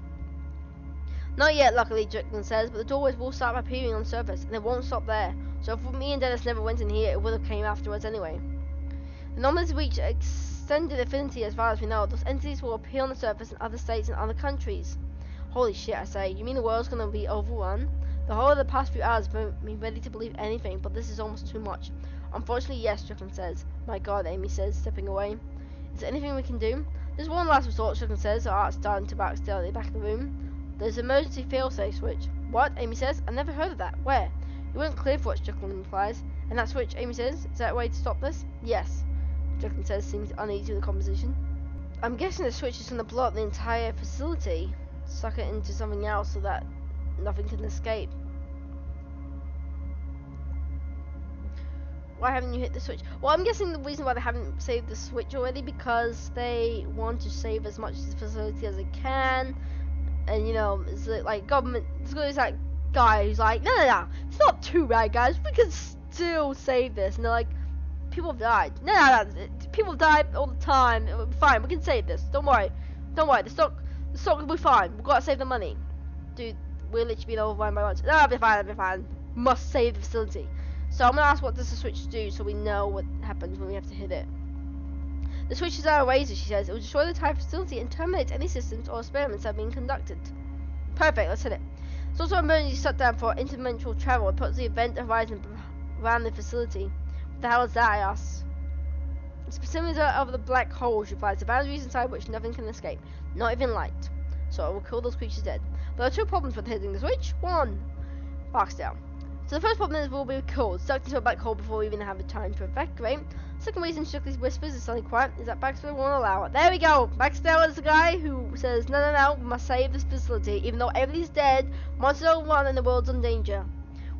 Not yet, luckily, Strickland says, but the doorways will start appearing on the surface, and it won't stop there. So if me and Dennis never went in here, it would have came afterwards anyway. The anomalies reach extended affinity as far as we know. Those entities will appear on the surface in other states and other countries. Holy shit, I say. You mean the world's gonna be overrun? The whole of the past few hours have been ready to believe anything, but this is almost too much. Unfortunately, yes, Strickland says. My god, Amy says, stepping away. Is there anything we can do? There's one last resort, Strickland says, her heart starting to Baxter at the back of the room. There's an emergency failsafe switch. What? Amy says. I've never heard of that. Where? You weren't clear for it, Strickland replies. And that switch, Amy says, is that a way to stop this? Yes. Strickland says, seems uneasy with the conversation. I'm guessing the switch is going to blow up the entire facility. Suck it into something else so that nothing can escape. Why haven't you hit the switch? Well, I'm guessing the reason why they haven't saved the switch already because they want to save as much of the facility as they can. And, you know, it's like government, there's always that guy who's like, no, it's not too bad, guys. We can still save this. And they're like, people have died. No, people die all the time. Fine, we can save this. Don't worry. Don't worry. The stock will be fine. We've got to save the money. Dude, we're literally being overrun by much. No, I'll be fine. I'll be fine. Must save the facility. So I'm gonna ask what does the switch do, so we know what happens when we have to hit it. The switch is our razor, she says. It will destroy the entire facility and terminate any systems or experiments that are being conducted. Perfect. Let's hit it. It's also an emergency shutdown for interdimensional travel. It puts the event horizon around the facility. What the hell is that, I ask? It's the perimeter of the black hole, she replies. The boundaries inside which nothing can escape. Not even light. So it will kill those creatures dead. There are two problems with hitting the switch. One, Barksdale. So the first problem is we'll be killed, sucked into a black hole before we even have the time to evacuate. Second reason Strictly whispers is suddenly quiet is that Barksdale won't allow it. There we go! Barksdale is the guy who says, no, we must save this facility. Even though everybody's dead, monsters are run and the world's in danger.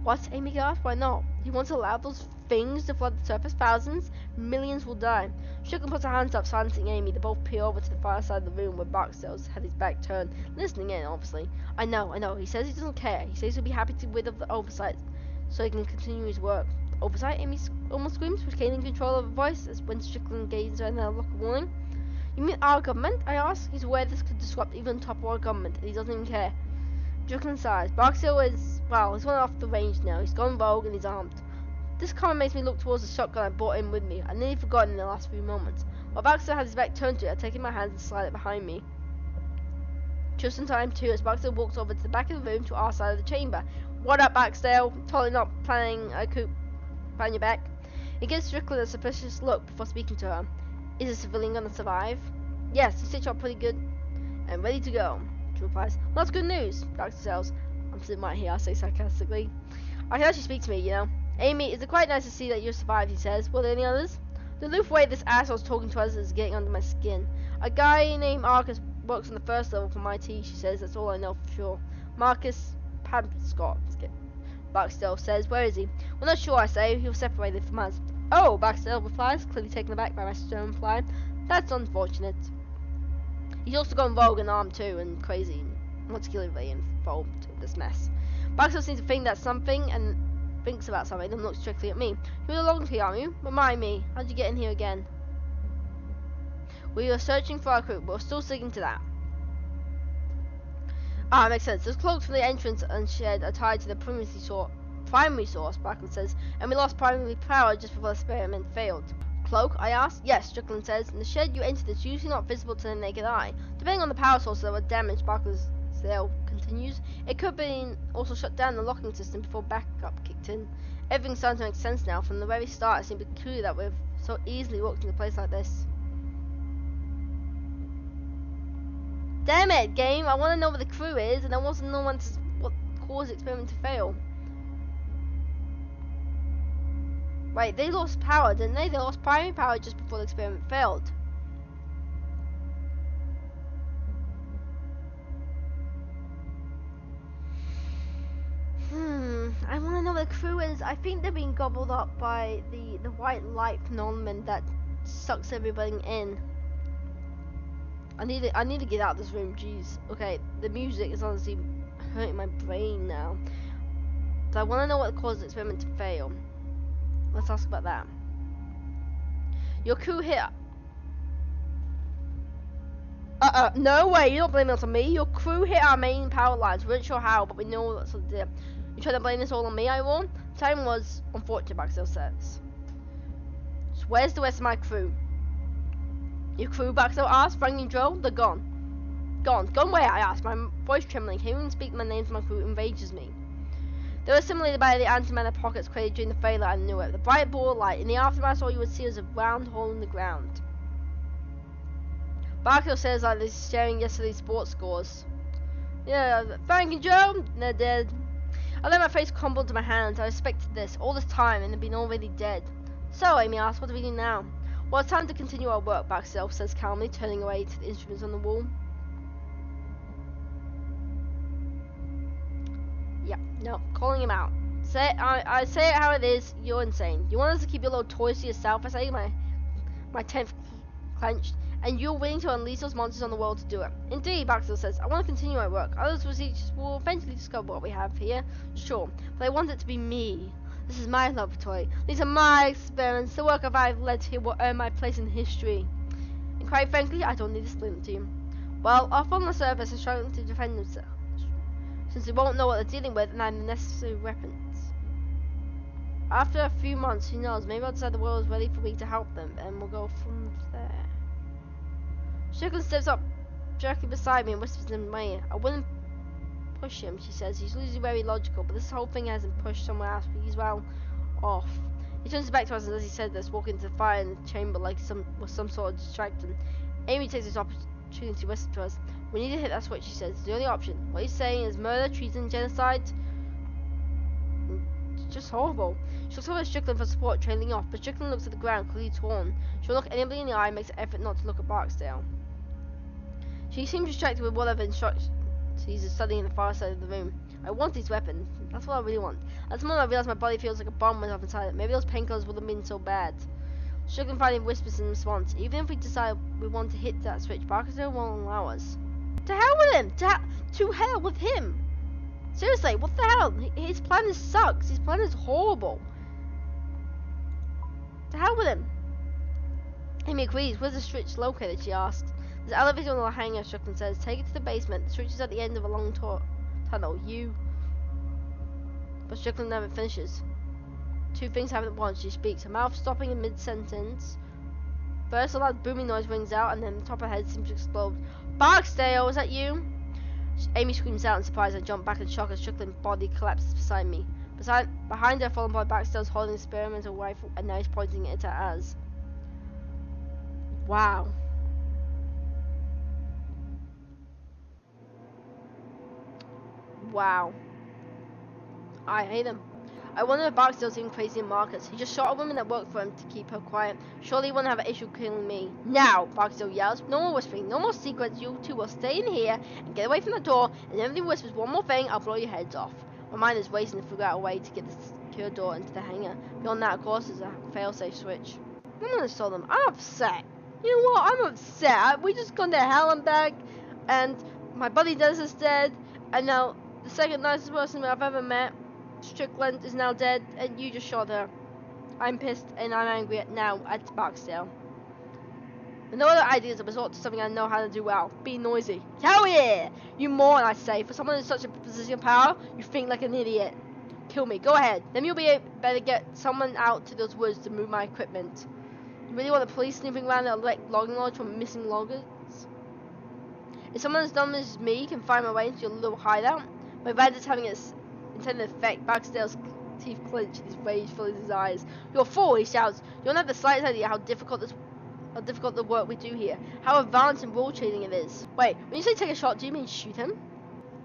What? Amy gasped. Why not? He wants to allow those things to flood the surface. Thousands, millions will die. Strickland puts her hands up, silencing Amy. They both peer over to the far side of the room where Barksdale's had his back turned, listening in, obviously. I know. He says he doesn't care. He says he'll be happy to rid of the oversight so he can continue his work. Oversight? Amy almost screams, retaining control of her voice as when Strickland gazes her in a look of warning. You mean our government? I ask. He's aware this could disrupt even top of our government, and he doesn't even care. Strickland sighs. Barksdale is, well, he's gone off the range now. He's gone rogue and he's armed. This comment makes me look towards the shotgun I brought in with me. I'd nearly forgotten in the last few moments. While Barksdale had his back turned to it, I'd taken my hands and slid it behind me. Just in time, too, as Barksdale walks over to the back of the room to our side of the chamber. What up, Barksdale? Totally not planning a coup behind your back. He gives Strickland a suspicious look before speaking to her. Is a civilian gonna survive? Yes, he stitched up pretty good and ready to go. She replies. Well, that's good news, Barksdale says. I'm sitting right here, I say sarcastically. I can actually speak to me, you know. Amy, is it quite nice to see that you survived, he says. Were there any others? The aloof way this asshole's talking to us is getting under my skin. A guy named Marcus works on the first level from IT, she says. That's all I know for sure. Marcus Scott. Barksdale says, where is he? We're not sure, I say. He was separated from us. Oh, Barksdale replies, clearly taken aback by my stern reply. That's unfortunate. He's also gone rogue and armed too, and crazy, and wants to kill everybody involved in this mess. Barksdale seems to think that's something, and thinks about something, and looks strictly at me. You were along here, aren't you? Remind me, how'd you get in here again? We were searching for our crew, but we're still sticking to that. Ah, makes sense. Those cloaks from the entrance and shed are tied to the primary source, Barkley says, and we lost primary power just before the experiment failed. Cloak? I asked. Yes, Strickland says. In the shed you entered is usually not visible to the naked eye. Depending on the power source that were damaged, Barksdale continues. It could have been also shut down the locking system before backup kicked in. Everything's starting to make sense now. From the very start, it seemed peculiar that we've so easily walked into a place like this. Damn it, game! I want to know where the crew is, and I want to know what caused the experiment to fail. Wait, they lost power, didn't they? They lost primary power just before the experiment failed. I want to know where the crew is. I think they're being gobbled up by the white light phenomenon that sucks everybody in. I need to get out of this room, jeez. Okay, the music is honestly hurting my brain now. So I want to know what caused the experiment to fail. Let's ask about that. Your crew hit... no way, you don't blame it on me. Your crew hit our main power lines. We weren't sure how, but we know that's what they did. You trying to blame this all on me, I warn? Time was unfortunate, Barksdale says. So where's the rest of my crew? Your crew, Barksdale asked. Frank and Joe, they're gone. Gone where, I asked, my voice trembling. Hearing speak my name to my crew enrages me. They were simulated by the antimatter pockets created during the failure and knew it. The bright ball of light. In the aftermath, all you would see was a round hole in the ground. Barksdale says like they're sharing yesterday's sports scores. Yeah, Frank and Joe, they're dead. I let my face crumble to my hands. I expected this all this time and they'd been already dead. So, Amy asked, what do we do now? Well, it's time to continue our work, Barksdale says calmly, turning away to the instruments on the wall. Yeah, no, calling him out. I say it how it is, you're insane. You want us to keep your little toys to yourself? I say my teeth clenched. And you're willing to unleash those monsters on the world to do it. Indeed, Barksdale says, I want to continue my work. Others will eventually discover what we have here. Sure, but I want it to be me. This is my laboratory. These are my experiments. The work I've led here will earn my place in history. And quite frankly, I don't need to explain it to you. Well, off on the surface, they're struggling to defend themselves, since they won't know what they're dealing with and have the necessary weapons. After a few months, who knows, maybe I'll decide the world is ready for me to help them, and we'll go from there. Strickland steps up directly beside me and whispers in my ear. I wouldn't push him, she says. He's usually very logical, but this whole thing hasn't pushed somewhere else, but he's well off. He turns back to us, and as he said this, walking into the fire in the chamber like some sort of distraction. Amy takes this opportunity to whisper to us. We need to hit that switch, she says. It's the only option. What he's saying is murder, treason, genocide. It's just horrible. She looks over at Strickland for support, trailing off, but Strickland looks at the ground, clearly torn. She'll look anybody in the eye and makes an effort not to look at Barksdale. She seems distracted with whatever instructions he's studying in the far side of the room. I want these weapons. That's what I really want. That's the moment I realize my body feels like a bomb went off inside it. Maybe those painkillers wouldn't have been so bad. Strickland finally whispers in response. Even if we decide we want to hit that switch, Barksdale won't allow us. To hell with him! To hell with him! Seriously, what the hell? His plan sucks. His plan is horrible. To hell with him. Amy agrees. Where's the switch located? She asks. There's an elevator on the hangar, Strickland says. Take it to the basement. The switch is at the end of a long tunnel. But Strickland never finishes. Two things happen at once. She speaks, her mouth stopping in mid-sentence. First, a loud booming noise rings out, and then the top of her head seems to explode. Barksdale, is that you? Amy screams out in surprise. I jump back in shock as Strickland's body collapses beside me. Behind her, fallen by Barksdale's holding an experimental rifle, and now he's pointing it at us. Wow. Wow. I hate him. I wonder if Barksdale's even crazy in Marcus. He just shot a woman that worked for him to keep her quiet. Surely he wouldn't have an issue killing me. Now, Barksdale yells. No more whispering, no more secrets. You two will stay in here and get away from the door. And if he whispers one more thing, I'll blow your heads off. My mind is racing to figure out a way to get the secure door into the hangar. Beyond that, of course, is a fail-safe switch. I'm gonna tell them. I'm upset. You know what? I'm upset. We just gone to hell and back, and my buddy Dennis is dead, and now the second nicest person I've ever met, Strickland, is now dead, and you just shot her. I'm pissed and I'm angry at Barksdale. With no other ideas, I resort to something I know how to do well. Be noisy. Hell yeah! You moron, I say. For someone in such a position of power, you think like an idiot. Kill me. Go ahead. Then you'll be better get someone out to those woods to move my equipment. You really want the police snooping around the logging lodge for missing loggers? If someone as dumb as me can find my way into your little hideout, my bad is having its intended effect. Barksdale's teeth clench and his rage fills his eyes. You're a fool, he shouts. You don't have the slightest idea how difficult the work we do here. How advanced and rule changing it is. Wait, when you say take a shot, do you mean shoot him?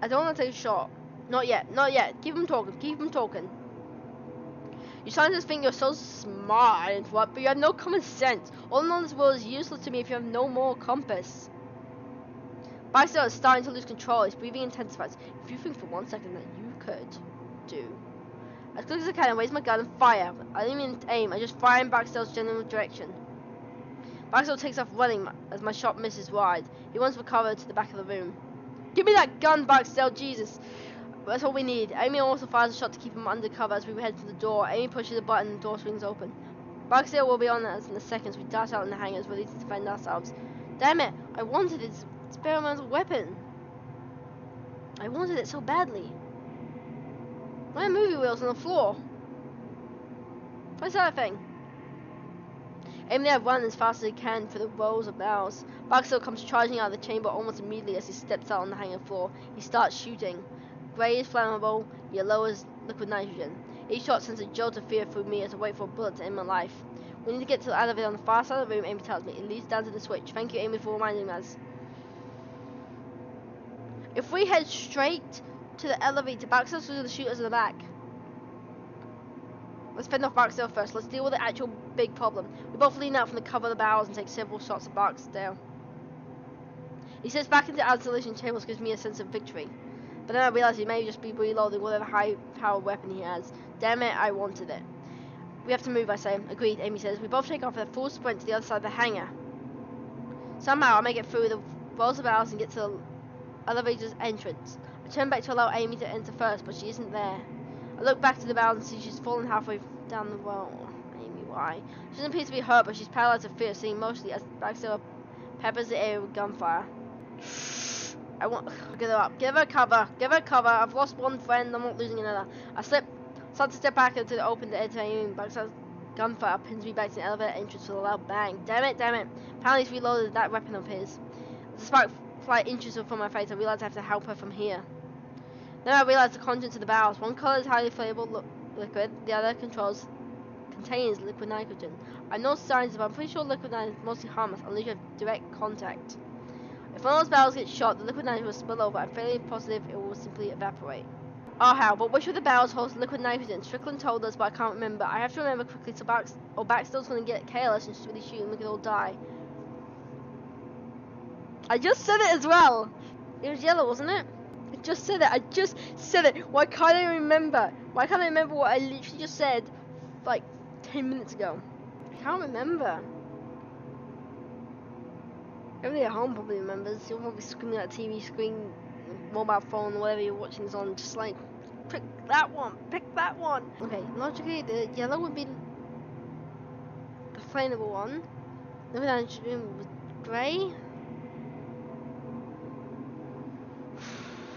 I don't want to take a shot. Not yet, not yet. Keep him talking. You scientists think you're so smart and what, but you have no common sense. All in all, this world is useless to me if you have no moral compass. Barksdale is starting to lose control. His breathing intensifies. If you think for 1 second that you could do. As quick as I can, I raise my gun and fire. I don't even aim, I just fire in Barksdale's general direction. Barksdale takes off running as my shot misses wide. He runs for cover to the back of the room. Give me that gun, Barksdale, Jesus! That's all we need. Amy also fires a shot to keep him under cover as we head to the door. Amy pushes a button and the door swings open. Barksdale will be on us in a second as we dash out in the hangars, ready to defend ourselves. Damn it! I wanted his experimental weapon. I wanted it so badly. Why are movie wheels on the floor? What's that thing? Amy and I run as fast as he can for the rows of barrels. Barksdale comes charging out of the chamber almost immediately as he steps out on the hangar floor. He starts shooting. Grey is flammable, yellow is liquid nitrogen. Each shot sends a jolt of fear through me as I wait for a bullet to end my life. We need to get to the elevator on the far side of the room, Amy tells me. It leads down to the switch. Thank you, Amy, for reminding us. If we head straight to the elevator, Barksdale's going to shoot us in the back. Let's fend off Barksdale first. Let's deal with the actual big problem. We both lean out from the cover of the barrels and take several shots at Barksdale. He sits back into the isolation chamber, which gives me a sense of victory. But then I realize he may just be reloading whatever high-powered weapon he has. Damn it, I wanted it. We have to move, I say. Agreed, Amy says. We both take off at a full sprint to the other side of the hangar. Somehow I make it through the rows of barrels and get to the elevator's entrance. I turn back to allow Amy to enter first, but she isn't there. I look back to the barrel and see she's fallen halfway down the well. Amy, why? She doesn't appear to be hurt, but she's paralyzed with fear, seeing mostly as Baxter peppers the area with gunfire. I want get her up. Give her cover. Give her cover. I've lost one friend. I'm not losing another. I start to step back into the open to enter Amy. Baxter's gunfire pins me back to the elevator entrance with a loud bang. Damn it, damn it. Apparently he's reloaded that weapon of his. As the spark fly inches from my face, I realize I have to help her from here. Then I realize the contents of the barrels. One color is highly flammable liquid. The other contains liquid nitrogen. I know signs, but I'm pretty sure liquid nitrogen is mostly harmless unless you have direct contact. If one of those barrels gets shot, the liquid nitrogen will spill over. I'm fairly positive it will simply evaporate. Oh how, but which of the barrels holds liquid nitrogen? Strickland told us, but I can't remember. I have to remember quickly, so Baxter's gonna get careless and just really shoot and we could all die. I just said it as well! It was yellow, wasn't it? I just said it, I just said it! Why can't I remember? Why can't I remember what I literally just said, like, 10 minutes ago? I can't remember. Everybody at home probably remembers. You're probably screaming at a TV screen, mobile phone, whatever you're watching is on, just like, pick that one, pick that one. Okay, logically the yellow would be the flammable one. The other one was grey.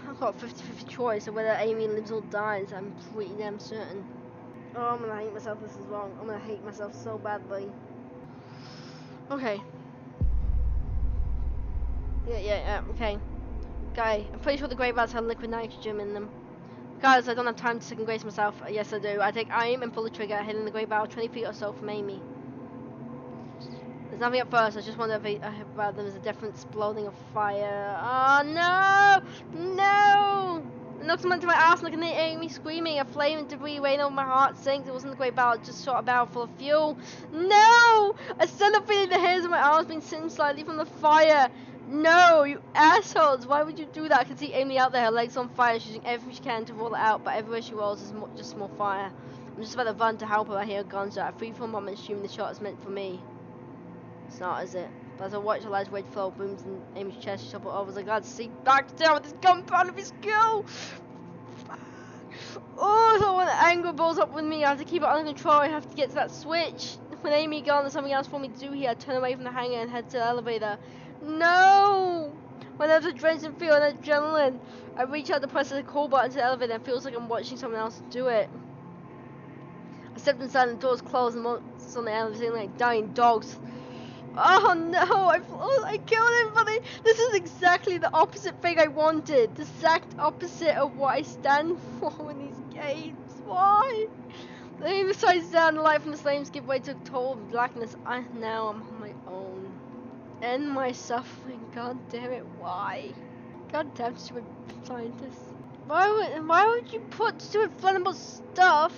I've got a 50-50 choice of whether Amy lives or dies. I'm pretty damn certain. Oh, I'm gonna hate myself. This is wrong. I'm gonna hate myself so badly. Okay. Yeah, okay. Okay, I'm pretty sure the grey bars have liquid nitrogen in them. Guys, I don't have time to second guess myself. Yes, I do. I take aim and pull the trigger, hitting the grey barrel 20 feet or so from Amy. There's nothing at first. I just wonder if there was a definite exploding of fire. Oh no! No! It knocks him into my ass and I can hear Amy screaming. A flame and debris rain over my heart sinks. It wasn't the grey barrel, it just shot a barrel full of fuel. No! I stand up feeling the hairs of my arms being singed slightly from the fire. No, you assholes! Why would you do that? I can see Amy out there, her legs on fire, she's doing everything she can to roll it out, but everywhere she rolls is just more fire. I'm just about to run to help her. I hear a gunshot. I free for a moment, assuming the shot is meant for me. It's not, is it? But as I watch the large red flow booms in Amy's chest, she toppled over. I was like, God, see, back down with this gun out of his skull! Oh, so when the anger balls up with me, I have to keep it under control. I have to get to that switch. When Amy gone, there's something else for me to do here. I turn away from the hangar and head to the elevator. No! When there's a drenching feel and adrenaline, I reach out to press the call button to the elevator and it feels like I'm watching someone else do it. I stepped inside and the doors closed and monsters on the elevator like dying dogs. Oh no, I killed everybody. This is exactly the opposite thing I wanted. The exact opposite of what I stand for in these games. Why? Then he decides down the light from the flames give way to total blackness. Now I'm on my own. End my suffering. God damn it, why? God damn stupid scientists. Why would you put stupid flammable stuff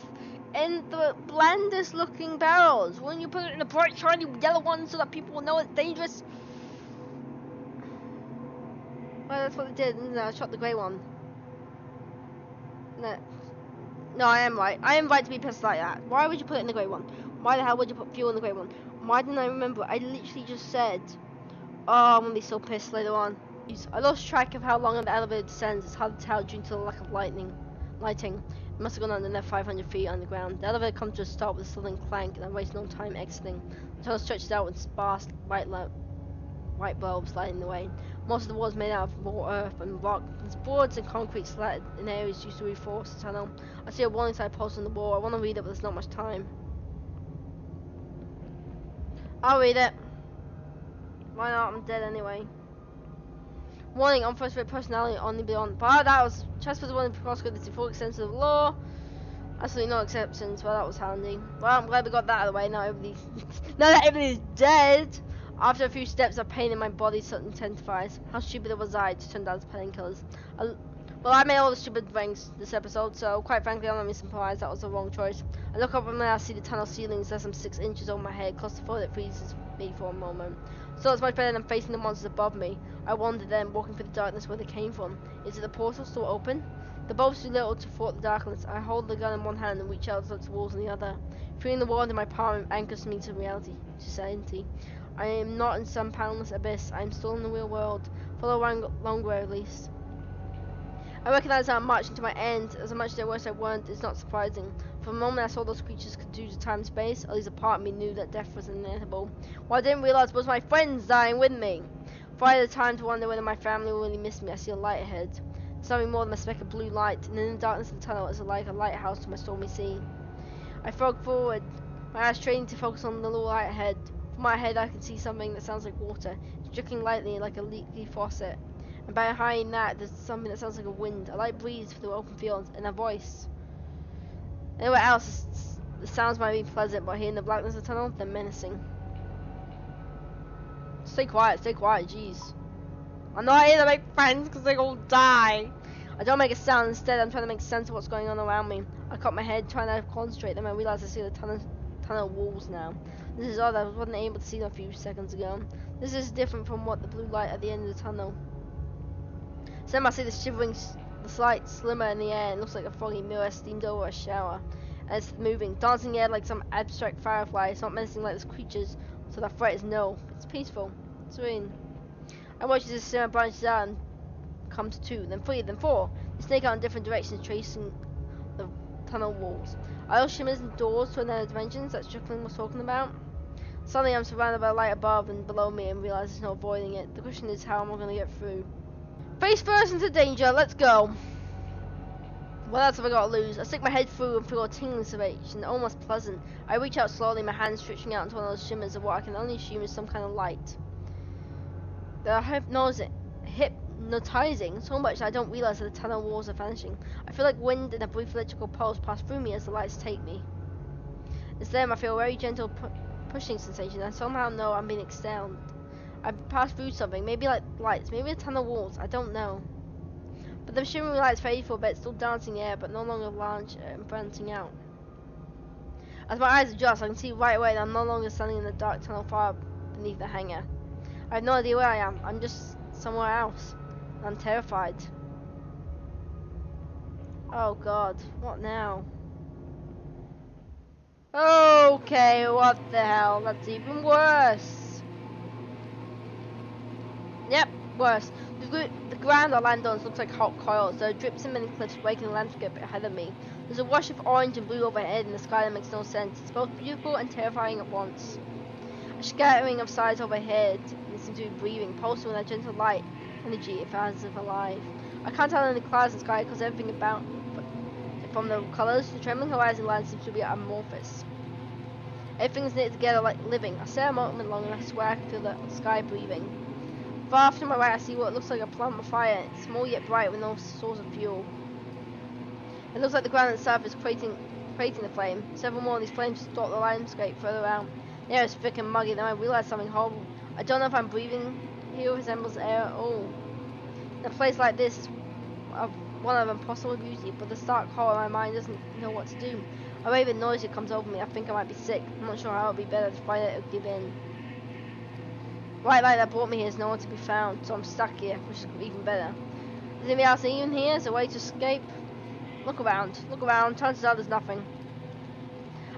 in the blandest looking barrels? Wouldn't you put it in the bright shiny yellow one so that people will know it's dangerous? Well, that's what they did, and I shot the grey one. No, I am right. I am right to be pissed like that. Why would you put it in the grey one? Why the hell would you put fuel in the grey one? Why didn't I remember? I literally just said, oh, I'm gonna be so pissed later on. I lost track of how long the elevator descends. It's hard to tell due to the lack of lighting. It must have gone under there 500 feet underground. The elevator comes to a stop with a sudden clank, and I waste no time exiting. The tunnel stretches out with sparse white bulbs lighting the way. Most of the walls made out of raw earth and rock. There's boards and concrete slatted in areas used to reinforce the tunnel. I see a warning sign posted on the wall. I want to read it, but there's not much time. I'll read it. Why not? I'm dead anyway. Warning, unfirst rate personality only beyond. But that was trespass warning because of the full extent of the law. Absolutely no exceptions. Well, that was handy. Well, I'm glad we got that out of the way. Now that everybody's dead. After a few steps, the pain in my body intensifies. How stupid was I to turn down the painkillers? Well, I made all the stupid things this episode, so quite frankly, I'm not even surprised that was the wrong choice. I look up and I see the tunnel ceiling says I'm 6 inches over my head, claustrophobic freezes me for a moment. So it's much better than facing the monsters above me. I wonder then, walking through the darkness where they came from. Is it the portal still open? The bulb's too little to thwart the darkness. I hold the gun in one hand and reach out towards the walls in the other. Feeling the wand in my palm anchors me to reality, to sanity. I am not in some boundless abyss. I am still in the real world, for a long way at least. I recognise that I'm marching to my end. As much as I wish I weren't, it's not surprising. For a moment I saw those creatures could do to time and space, at least a part of me knew that death was inevitable. What I didn't realise was my friends dying with me. Before I had the time to wonder whether my family will really miss me, I see a light ahead. Something more than a speck of blue light, and in the darkness of the tunnel it was like a lighthouse from a stormy sea. I frog forward, my eyes straining to focus on the little light ahead. From my head I can see something that sounds like water, trickling lightly like a leaky faucet. And behind that, there's something that sounds like a wind, a light breeze through the open fields, and a voice. Anywhere else, the sounds might be pleasant, but here in the blackness of the tunnel, they're menacing. Stay quiet, jeez. I'm not here to make friends because they all die. I don't make a sound, instead I'm trying to make sense of what's going on around me. I cut my head, trying to concentrate, then I realize I see the tunnel walls now. This is odd, I wasn't able to see them a few seconds ago. This is different from what the blue light at the end of the tunnel. Then I see the light slimmer in the air. It looks like a foggy mirror steamed over a shower. And it's moving, dancing in the air like some abstract firefly. It's not menacing like those creatures, so the threat is no. It's peaceful. It's serene. I watch as the cinema branches out and come to 2, then 3, then 4. They snake out in different directions, tracing the tunnel walls. Are those shimmers and doors to another dimensions that Strickland was talking about? Suddenly I'm surrounded by light above and below me and realize there's no avoiding it. The question is, how am I going to get through? Face first into danger, let's go. What else have I got to lose? I stick my head through and feel a tingling sensation, almost pleasant. I reach out slowly, my hands stretching out into one of those shimmers of what I can only assume is some kind of light. They're hypnotizing so much that I don't realize that the tunnel walls are vanishing. I feel like wind and a brief electrical pulse pass through me as the lights take me. It's them, I feel a very gentle pushing sensation. I somehow know I'm being exhaled. I passed through something, maybe like lights, maybe the tunnel walls, I don't know. But the shimmering lights fade for a bit, still dancing in the air, but no longer large and branching out. As my eyes adjust, I can see right away that I'm no longer standing in the dark tunnel far beneath the hangar. I have no idea where I am, I'm just somewhere else. And I'm terrified. Oh god, what now? Okay, what the hell, that's even worse. Yep, worse. The ground I land on looks like hot coils. There are drips and many cliffs breaking the landscape ahead of me. There's a wash of orange and blue overhead in the sky that makes no sense. It's both beautiful and terrifying at once. A scattering of sides overhead, and it seems to be breathing, pulsing with a gentle light energy, if as if alive. I can't tell any clouds in the sky because everything about, from the colours, the trembling horizon line seems to be amorphous. Everything's knit together like living. I stare a moment long and I swear I can feel the sky breathing. Far off to my right I see what looks like a plump of fire. It's small yet bright with no source of fuel. It looks like the ground itself is creating the flame. Several more of these flames dot the landscape further out. The air is thick and muggy, then I realize something horrible. I don't know if I'm breathing here resembles air at all. In a place like this is one of impossible beauty, but the stark horror in my mind doesn't know what to do. A wave of nausea comes over me. I think I might be sick. I'm not sure how it would be better to fight it or give in. White light that brought me here is nowhere to be found, so I'm stuck here, which is even better. Is anything else even here? Is there a way to escape? Look around, chances are there's nothing.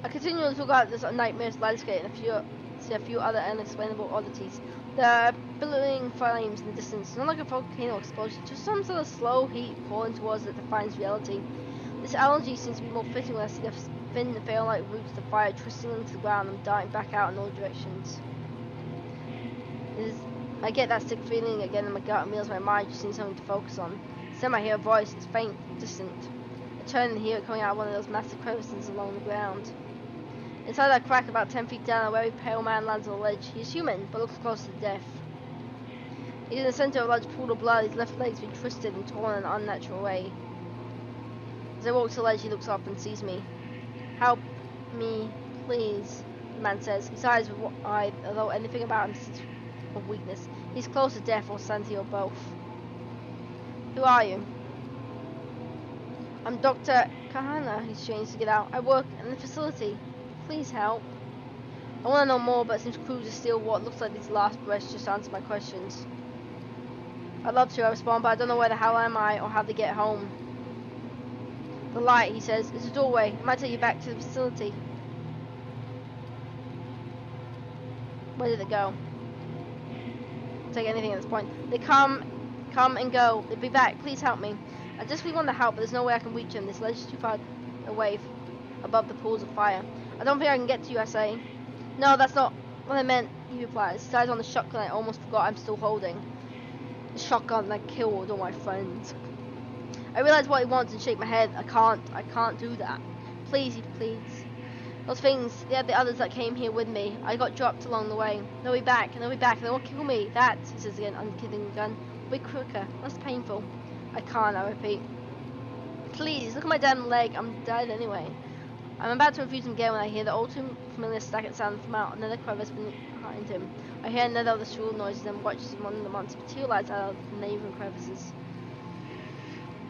I continue to look out this nightmare's landscape and see a few other unexplainable oddities. There are billowing flames in the distance, not like a volcano explosion, just some sort of slow heat pouring towards it that defines reality. This allergy seems to be more fitting when I see the thin, veil-like roots of the fire twisting into the ground and darting back out in all directions. I get that sick feeling again in my gut and realize my mind just needs something to focus on. Then I hear a voice, it's faint, distant. I turn and hear it coming out of one of those massive crevices along the ground. Inside that crack, about 10 feet down, a very pale man lands on the ledge. He's human, but looks close to death. He's in the center of a large pool of blood, his left leg's been twisted and torn in an unnatural way. As I walk to the ledge, he looks up and sees me. Help me, please, the man says. His eyes are wide, although anything about him seems of weakness. He's close to death or sanity or both. Who are you? I'm Dr. Kahana, he's changed to get out. I work in the facility. Please help. I want to know more, but it seems cruel to steal what looks like these last breaths just to answer my questions. I'd love to, I respond, but I don't know where the hell am I or how to get home. The light, he says, is a doorway. It might take you back to the facility. Where did it go? Take anything at this point. They come and go. They'll be back. Please help me. I just really want to help, but there's no way I can reach him. This ledge is too far away above the pools of fire. I don't think I can get to you, I say. No, that's not what I meant, he replies. His eyes on the shotgun I almost forgot I'm still holding. The shotgun that killed all my friends. I realize what he wants and shake my head. I can't do that. Please, please. Those things, they had the others that came here with me. I got dropped along the way. They'll be back, and they'll be back, and they won't kill me. That, he says again, unkindling the gun, will be quicker, less painful. I can't, I repeat. Please, look at my damn leg. I'm dead anyway. I'm about to refuse him again when I hear the all too familiar stagnant sound from out another crevice behind him. I hear another of the shrill noises and watch as one of the monsters materialize out of the neighboring crevices.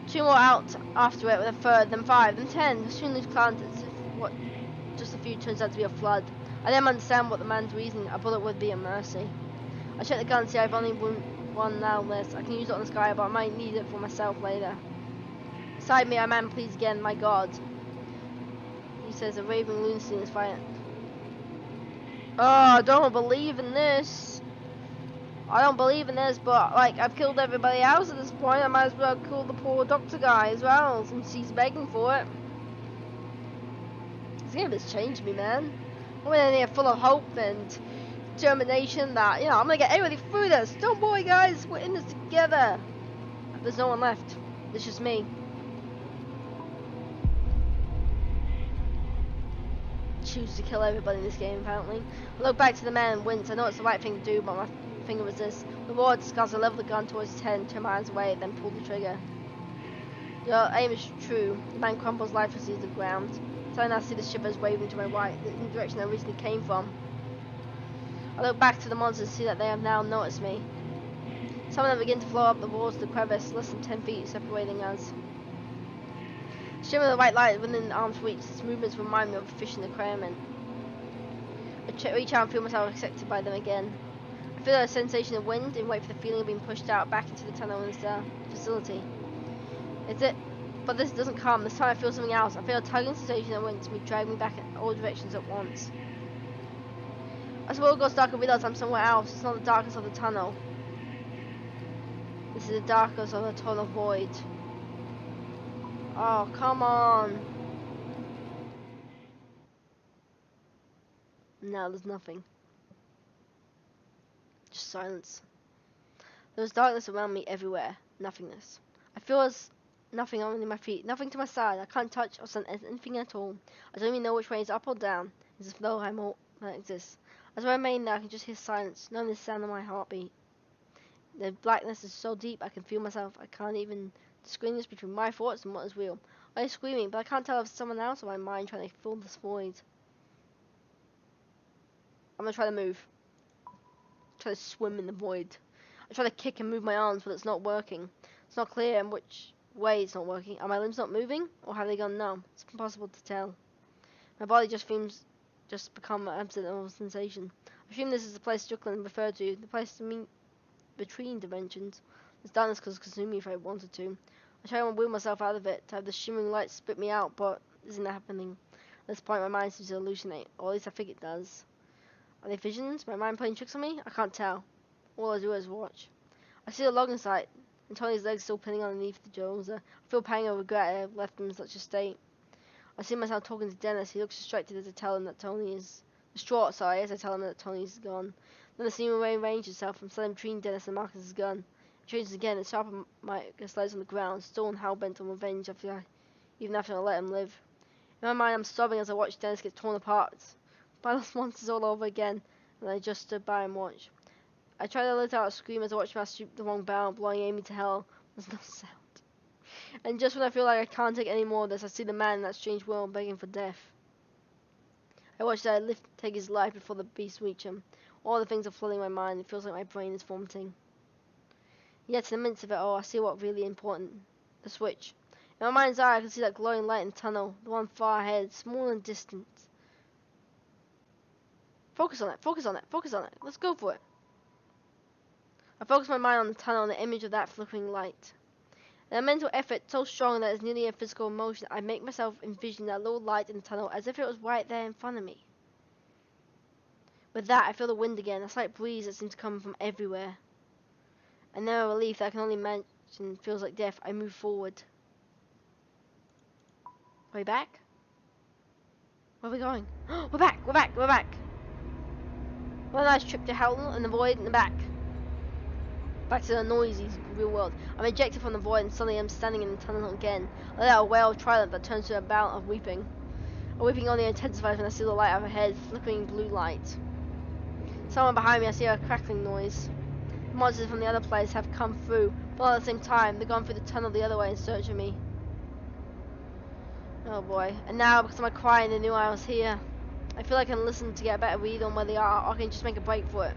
2 more out after it, with a third, then 5, then 10. Soon lose count as if what just a few turns out to be a flood. I didn't understand what the man's reasoning. A bullet would be a mercy. I check the gun, see I've only one now left. I can use it on this guy, but I might need it for myself later. Beside me, our man pleads again, my God. He says a raving lunacy in his fight. Oh, I don't believe in this. I don't believe in this, but like I've killed everybody else at this point. I might as well kill the poor doctor guy as well, since he's begging for it. This game has changed me, man. I went in here full of hope and determination that, you know, I'm gonna get everybody through this. Don't worry, guys, we're in this together. There's no one left. It's just me. Choose to kill everybody in this game, apparently. I look back to the man and wince. I know it's the right thing to do, but my finger resists. The war discussed, I level the gun towards his head and 2 miles away, then pull the trigger. Your aim is true. The man crumbles lifelessly to the ground. So I now see the shivers waving to my right, in the direction I originally came from. I look back to the monsters and see that they have now noticed me. Some of them begin to flow up the walls of the crevice, less than 10 feet separating us. Shimmer the white light within arm's reach. Its movements remind me of a fish in the aquarium. I reach out and feel myself accepted by them again. I feel a sensation of wind and wait for the feeling of being pushed out back into the tunnel in this facility. Is it? But this doesn't come. This time I feel something else. I feel a tugging sensation that wants me, drag me back in all directions at once. As the world goes dark, I realize I'm somewhere else. It's not the darkness of the tunnel. This is the darkness of the tunnel void. Oh, come on. No, there's nothing. Just silence. There's darkness around me everywhere. Nothingness. I feel as nothing under my feet. Nothing to my side. I can't touch or sense anything at all. I don't even know which way is up or down. As if though I'm all that exists. As I remain there, I can just hear silence. Knowing the sound of my heartbeat. The blackness is so deep I can feel myself. I can't even distinguish between my thoughts and what is real. I'm screaming, but I can't tell if it's someone else or my mind trying to fill this void. I'm gonna try to move. Try to swim in the void. I try to kick and move my arms, but it's not working. It's not clear in which way it's not working. Are my limbs not moving, or have they gone numb? It's impossible to tell. My body just seems become absent of sensation. I assume this is the place Strickland referred to, the place to meet between dimensions. This darkness could consume me if I wanted to. I try to will myself out of it, to have the shimmering light spit me out, but isn't happening. At this point, my mind seems to hallucinate, or at least I think it does. Are they visions? My mind playing tricks on me? I can't tell. All I do is watch. I see a log in sight, and Tony's legs still pinning underneath the jaws. I feel pang of regret I have left him in such a state. I see myself talking to Dennis. He looks distracted as I tell him that Tony is... distraught, sorry, as I tell him that Tony's gone. Then the scene will rearrange itself from suddenly between Dennis and Marcus's gun. It changes again, and sharper Marcus lies on the ground, still and hell-bent on revenge even after I let him live. In my mind, I'm sobbing as I watch Dennis get torn apart by those monsters all over again, and I just stood by and watched. I try to let out a scream as I watch myself shoot the wrong barrel, blowing Amy to hell. There's no sound. And just when I feel like I can't take any more of this, I see the man in that strange world begging for death. I watch that take his life before the beast reach him. All the things are flooding my mind. It feels like my brain is vomiting. Yet in the midst of it all, I see what really important. The switch. In my mind's eye, I can see that glowing light in the tunnel. The one far ahead, small and distant. Focus on it, focus on it, focus on it. Let's go for it. I focus my mind on the tunnel and the image of that flickering light. And a mental effort so strong that it's nearly a physical emotion, I make myself envision that little light in the tunnel as if it was right there in front of me. With that, I feel the wind again, a slight breeze that seems to come from everywhere. And then a relief that I can only imagine feels like death. I move forward. Are we back? Where are we going? We're back! We're back! We're back! What a nice trip to hell and the void in the back. Back to the noisy real world. I'm ejected from the void and suddenly I'm standing in the tunnel again. I let out a wail of triumph that turns to a bout of weeping. A weeping only intensifies when I see the light overhead, flickering blue light. Someone behind me, I see a crackling noise. The monsters from the other place have come through, but all at the same time, they've gone through the tunnel the other way in search of me. Oh boy. And now, because of my crying, they knew I was here. I feel like I can listen to get a better read on where they are, or I can just make a break for it.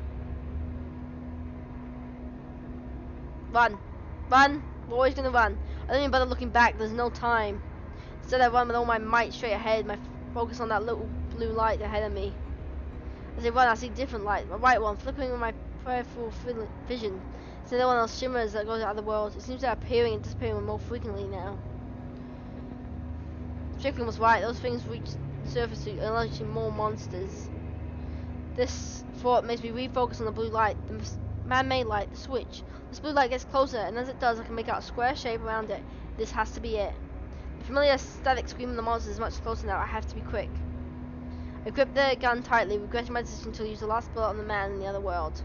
Run. Run. We're always gonna run. I don't even bother looking back, there's no time. Instead I run with all my might straight ahead, my focus on that little blue light ahead of me. As I run, I see different light, a white one flickering in my peripheral vision. It's another one of those shimmers that goes out of the world. It seems to be appearing and disappearing more frequently now. Strickland was right, those things reach the surface to unleashing more monsters. This thought makes me refocus on the blue light, the man-made light, the switch. This blue light gets closer, and as it does, I can make out a square shape around it. This has to be it. The familiar static scream of the monsters is much closer now. I have to be quick. I grip the gun tightly, regretting my decision to use the last bullet on the man in the other world.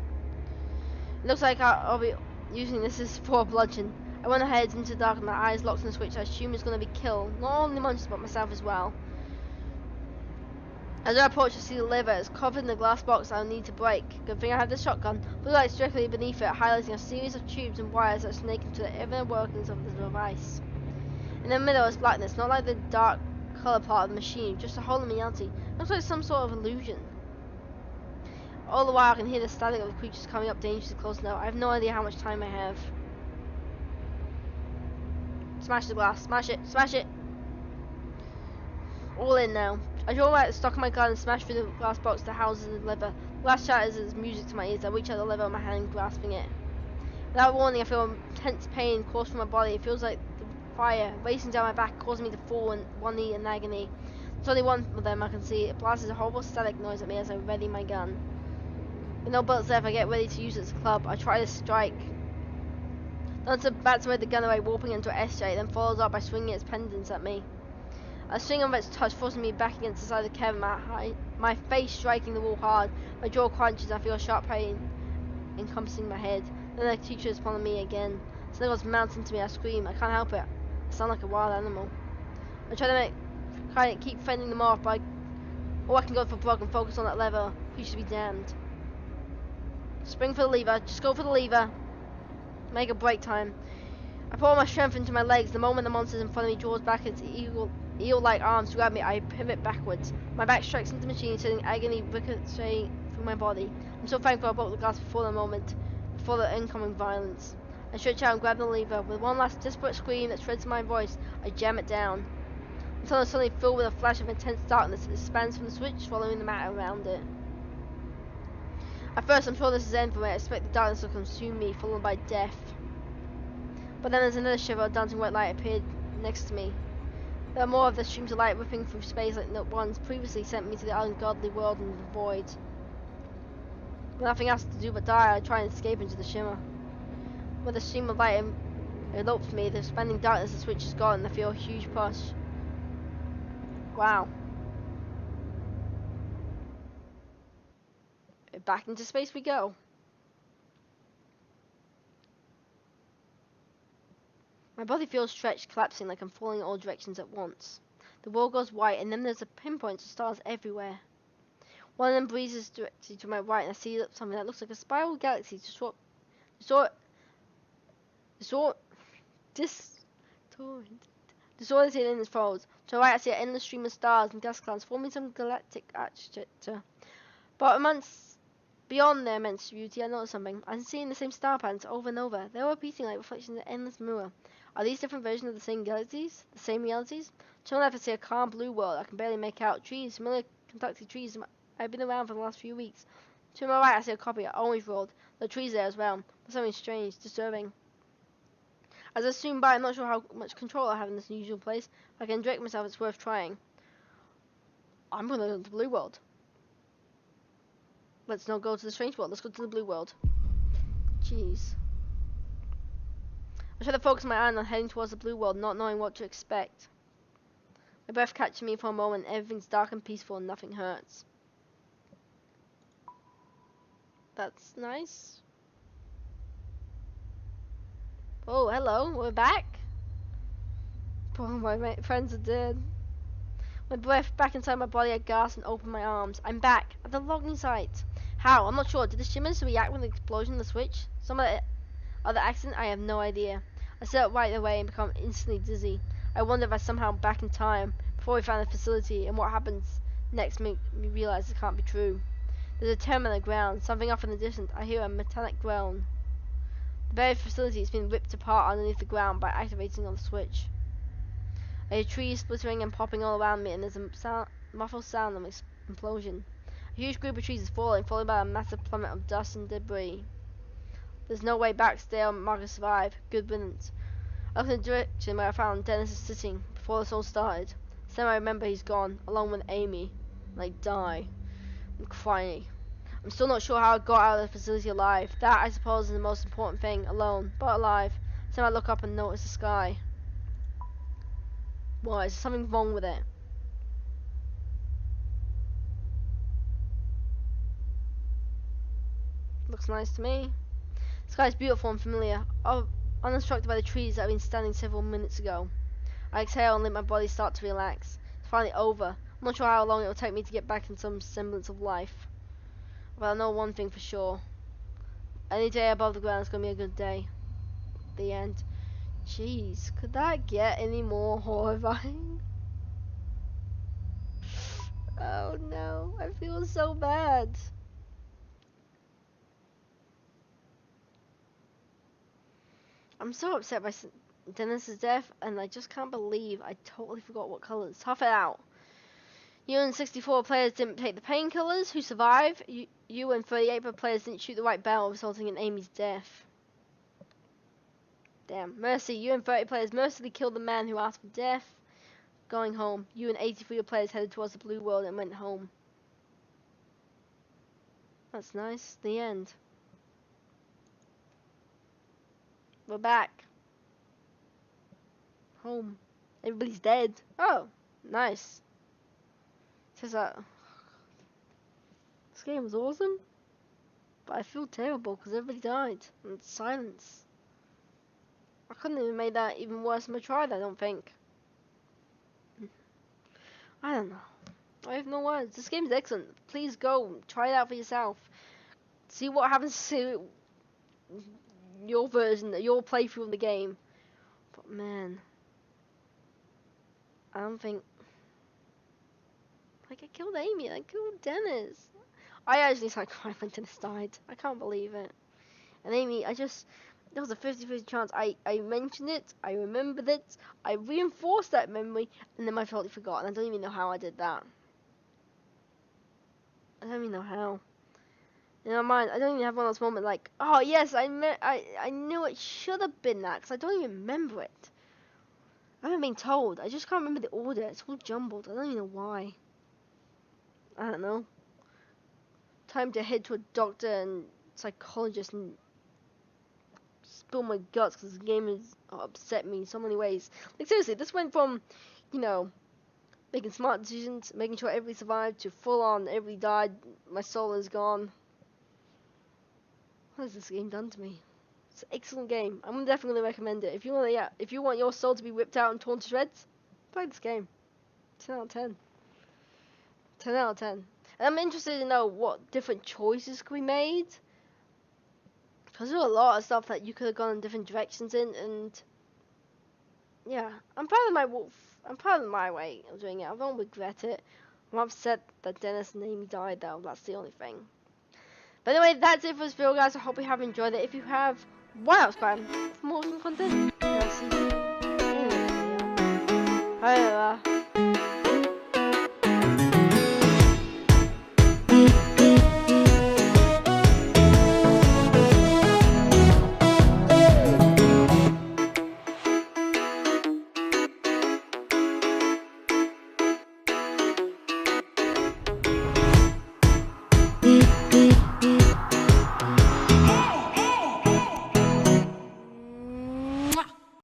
It looks like I'll be using this as for a bludgeon. I run ahead into the dark and my eyes locked on the switch. I assume it's going to be kill, not only the monsters but myself as well. As I approach, I see the lever is covered in the glass box I'll need to break. Good thing I have the shotgun. Blue light directly beneath it, highlighting a series of tubes and wires that snake into the inner workings of the device. In the middle is blackness, not like the dark color part of the machine, just a hole in reality. It looks like some sort of illusion. All the while I can hear the static of the creatures coming up dangerously close now. I have no idea how much time I have. Smash the glass, smash it, smash it! All in now. I draw out the stock of my gun and smash through the glass box that houses the lever. The glass shatters as music to my ears. I reach out the lever in my hand, grasping it. Without warning, I feel intense pain course through my body. It feels like the fire racing down my back, causing me to fall on one knee in agony. There's only one of them I can see. It blasts a horrible static noise at me as I ready my gun. With no bullets left, I get ready to use it as a club. I try to strike. Dancer bats away the gun away, warping into an S-shape, then follows up by swinging its pendants at me. A swing of its touch forcing me back against the side of the cavern, my face striking the wall hard. My jaw crunches and I feel a sharp pain encompassing my head. Then the teacher is upon me again. Something was mounting to me. I scream. I can't help it. I sound like a wild animal. I try to keep fending them off, but I can go for broke and focus on that lever. You should be damned. Spring for the lever. Just go for the lever. Make a break time. I pour all my strength into my legs. The moment the monster in front of me draws back its eel-like arms to grab me, I pivot backwards. My back strikes into the machine, sending agony ricocheting through my body. I'm so thankful I broke the glass before the incoming violence. I stretch out and grab the lever. With one last desperate scream that shreds my voice, I jam it down. The tunnel is suddenly filled with a flash of intense darkness. It expands from the switch, swallowing the mat around it. At first, I'm sure this is the end for me. I expect the darkness to consume me, followed by death. But then there's another shiver of dancing white light appeared next to me. There are more of the streams of light ripping through space like the ones previously sent me to the ungodly world and the void. With nothing else to do but die, I try and escape into the shimmer. When the stream of light elopes me, the expanding darkness of the switch is gone and I feel a huge push. Wow. Back into space we go. My body feels stretched, collapsing like I'm falling in all directions at once. The world goes white, and then there's a pinpoint of stars everywhere. One of them breezes directly to my right, and I see something that looks like a spiral galaxy distorted in its folds. To the right, I see an endless stream of stars and dust clouds forming some galactic architecture. But beyond their immense beauty, I noticed something. I'm seeing the same star patterns over and over. They were repeating like reflections in an endless mirror. Are these different versions of the same galaxies? The same realities? To my left, I see a calm blue world I can barely make out. Trees, familiar conducted trees I've been around for the last few weeks. To my right, I see a copy of orange world. There are trees there as well, but something strange, disturbing. As I zoom by, I'm not sure how much control I have in this unusual place. If I can direct myself, it's worth trying. I'm going to go to the blue world. Let's not go to the strange world. Let's go to the blue world. Jeez. I try to focus my eye on heading towards the blue world, not knowing what to expect. My breath catches me for a moment. Everything's dark and peaceful and nothing hurts. That's nice. Oh, hello. We're back. Oh, my friends are dead. My breath back inside my body, I gasped and opened my arms. I'm back at the logging site. How? I'm not sure. Did the shimmers react with the explosion of the switch? Some other accident? I have no idea. I sit up right away and become instantly dizzy. I wonder if I somehow back in time before we found the facility, and what happens next makes me realize it can't be true. There's a term on the ground, something off in the distance. I hear a metallic groan. The buried facility has been ripped apart underneath the ground by activating on the switch. I hear trees splittering and popping all around me, and there's a muffled sound of implosion. A huge group of trees is falling, followed by a massive plummet of dust and debris. There's no way back. Dale and Marcus survive. Good riddance. I look in the direction where I found Dennis is sitting before this all started. Then I remember he's gone, along with Amy. And I die. I'm crying. I'm still not sure how I got out of the facility alive. That, I suppose, is the most important thing. Alone, but alive. Then I look up and notice the sky. Why? Is there something wrong with it? Looks nice to me. The sky is beautiful and familiar. Unobstructed by the trees that have been standing several minutes ago. I exhale and let my body start to relax. It's finally over. I'm not sure how long it will take me to get back in some semblance of life. But I know one thing for sure. Any day above the ground is going to be a good day. The end. Jeez, could that get any more horrifying? Oh no, I feel so bad. I'm so upset by Dennis's death, and I just can't believe I totally forgot what colors. Tough it out. You and 64 players didn't take the painkillers, who survived. You and 38 players didn't shoot the right barrel, resulting in Amy's death. Damn. Mercy, you and 30 players mercilessly killed the man who asked for death. Going home. You and 83 players headed towards the blue world and went home. That's nice. The end. We're back. Home. Everybody's dead. Oh, nice. Says that. This game was awesome. But I feel terrible because everybody died. And it's silence. I couldn't have made that even worse than I tried, I don't think. I don't know. I have no words. This game's excellent. Please go. Try it out for yourself. See what happens to your version, your playthrough of the game. But man, I don't think... Like, I killed Amy. I killed Dennis. I actually started crying when Dennis died. I can't believe it. And Amy, there was a 50-50 chance. I mentioned it, I remembered it, I reinforced that memory, and then I totally forgot, and I don't even know how I did that. I don't even know how. In my mind, I don't even have one of those moments like, oh yes, I knew it should have been that, because I don't even remember it. I haven't been told. I just can't remember the order. It's all jumbled. I don't even know why. I don't know. Time to head to a doctor and psychologist and spill my guts because this game has upset me in so many ways. Like seriously, this went from, you know, making smart decisions, making sure everybody survived, to full on everybody died, my soul is gone. What has this game done to me? It's an excellent game. I'm definitely gonna recommend it. If you want your soul to be ripped out and torn to shreds, play this game. 10 out of 10. 10 out of 10. And I'm interested to know what different choices could be made. Because there's a lot of stuff that you could have gone in different directions in, and yeah, I'm proud of my way of doing it. I don't regret it. I'm upset that Dennis and Amy died though, that's the only thing. But anyway, that's it for this video guys. I hope you have enjoyed it. If you have, why not subscribe for more content? And I'll see you in the next video. Bye.